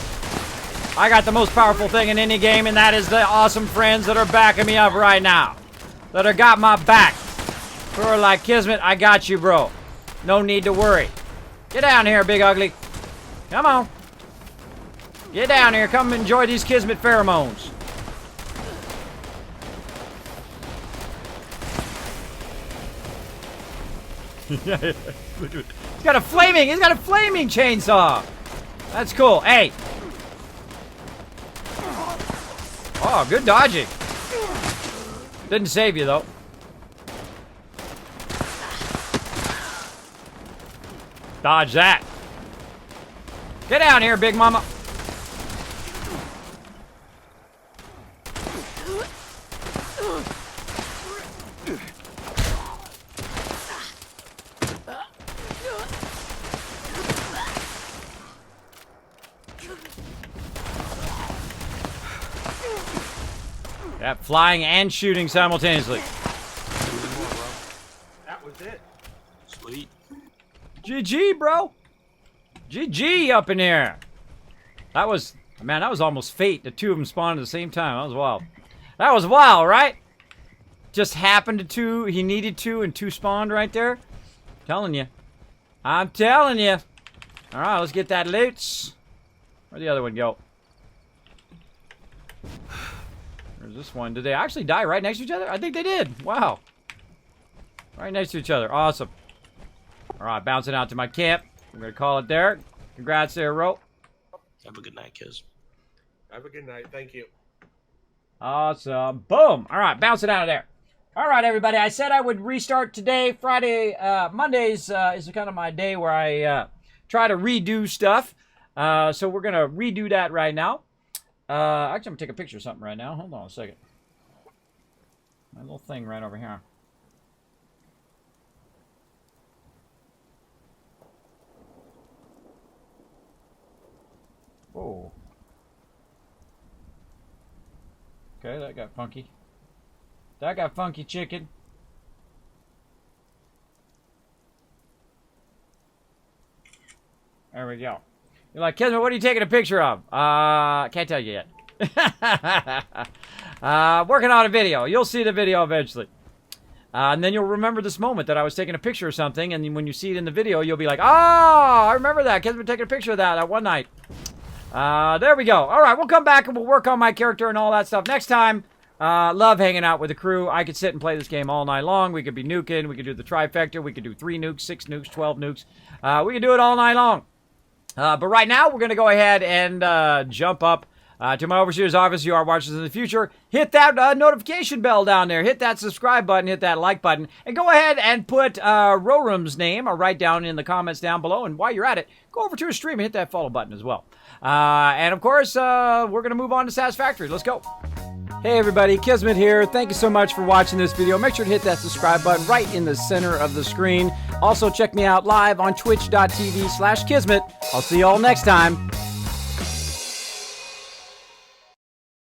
I got the most powerful thing in any game, and that is the awesome friends that are backing me up right now. That have got my back. Who are like, Kismet, I got you, bro. No need to worry. Get down here, big ugly. Come on. Get down here. Come enjoy these Kismet pheromones. He's got a flaming chainsaw. That's cool. Hey. Oh, good dodging. Didn't save you, though. Dodge that. Get down here, big mama. Yeah, flying and shooting simultaneously. That was it. Sweet. GG, bro. GG up in here. That was almost fate. The two of them spawned at the same time. That was wild. That was wild, right? Just happened to two. He needed two, and two spawned right there. Telling you. I'm telling you. All right, let's get that loot. Where'd the other one go? There's this one. Did they actually die right next to each other? I think they did. Wow. Right next to each other. Awesome. All right, bouncing out to my camp. We're going to call it there. Congrats there, Ro. Have a good night, kids. Have a good night. Thank you. Awesome. Boom. All right, bounce it out of there. All right, everybody. I said I would restart today. Friday, Mondays is kind of my day where I try to redo stuff. So we're going to redo that right now. Actually, I'm going to take a picture of something right now. Hold on a second. My little thing right over here. Whoa. Okay, that got funky. That got funky, chicken. There we go. You're like, Kismet, what are you taking a picture of? Can't tell you yet. Working on a video. You'll see the video eventually. And then you'll remember this moment that I was taking a picture of something, and then when you see it in the video, you'll be like, oh, I remember that. Kismet taking a picture of that one night. There we go. All right, we'll come back and we'll work on my character and all that stuff next time. Love hanging out with the crew. I could sit and play this game all night long. We could be nuking. We could do the trifecta. We could do 3 nukes, 6 nukes, 12 nukes. We could do it all night long. But right now, we're going to go ahead and jump up to my overseer's office. You are watching in the future. Hit that notification bell down there. Hit that subscribe button. Hit that like button. And go ahead and put Rorum's name or write down in the comments down below. And while you're at it, go over to his stream and hit that follow button as well. And of course, we're going to move on to Satisfactory. Let's go. Hey everybody, Kismet here. Thank you so much for watching this video. Make sure to hit that subscribe button right in the center of the screen. Also check me out live on twitch.tv/Kismet. I'll see you all next time.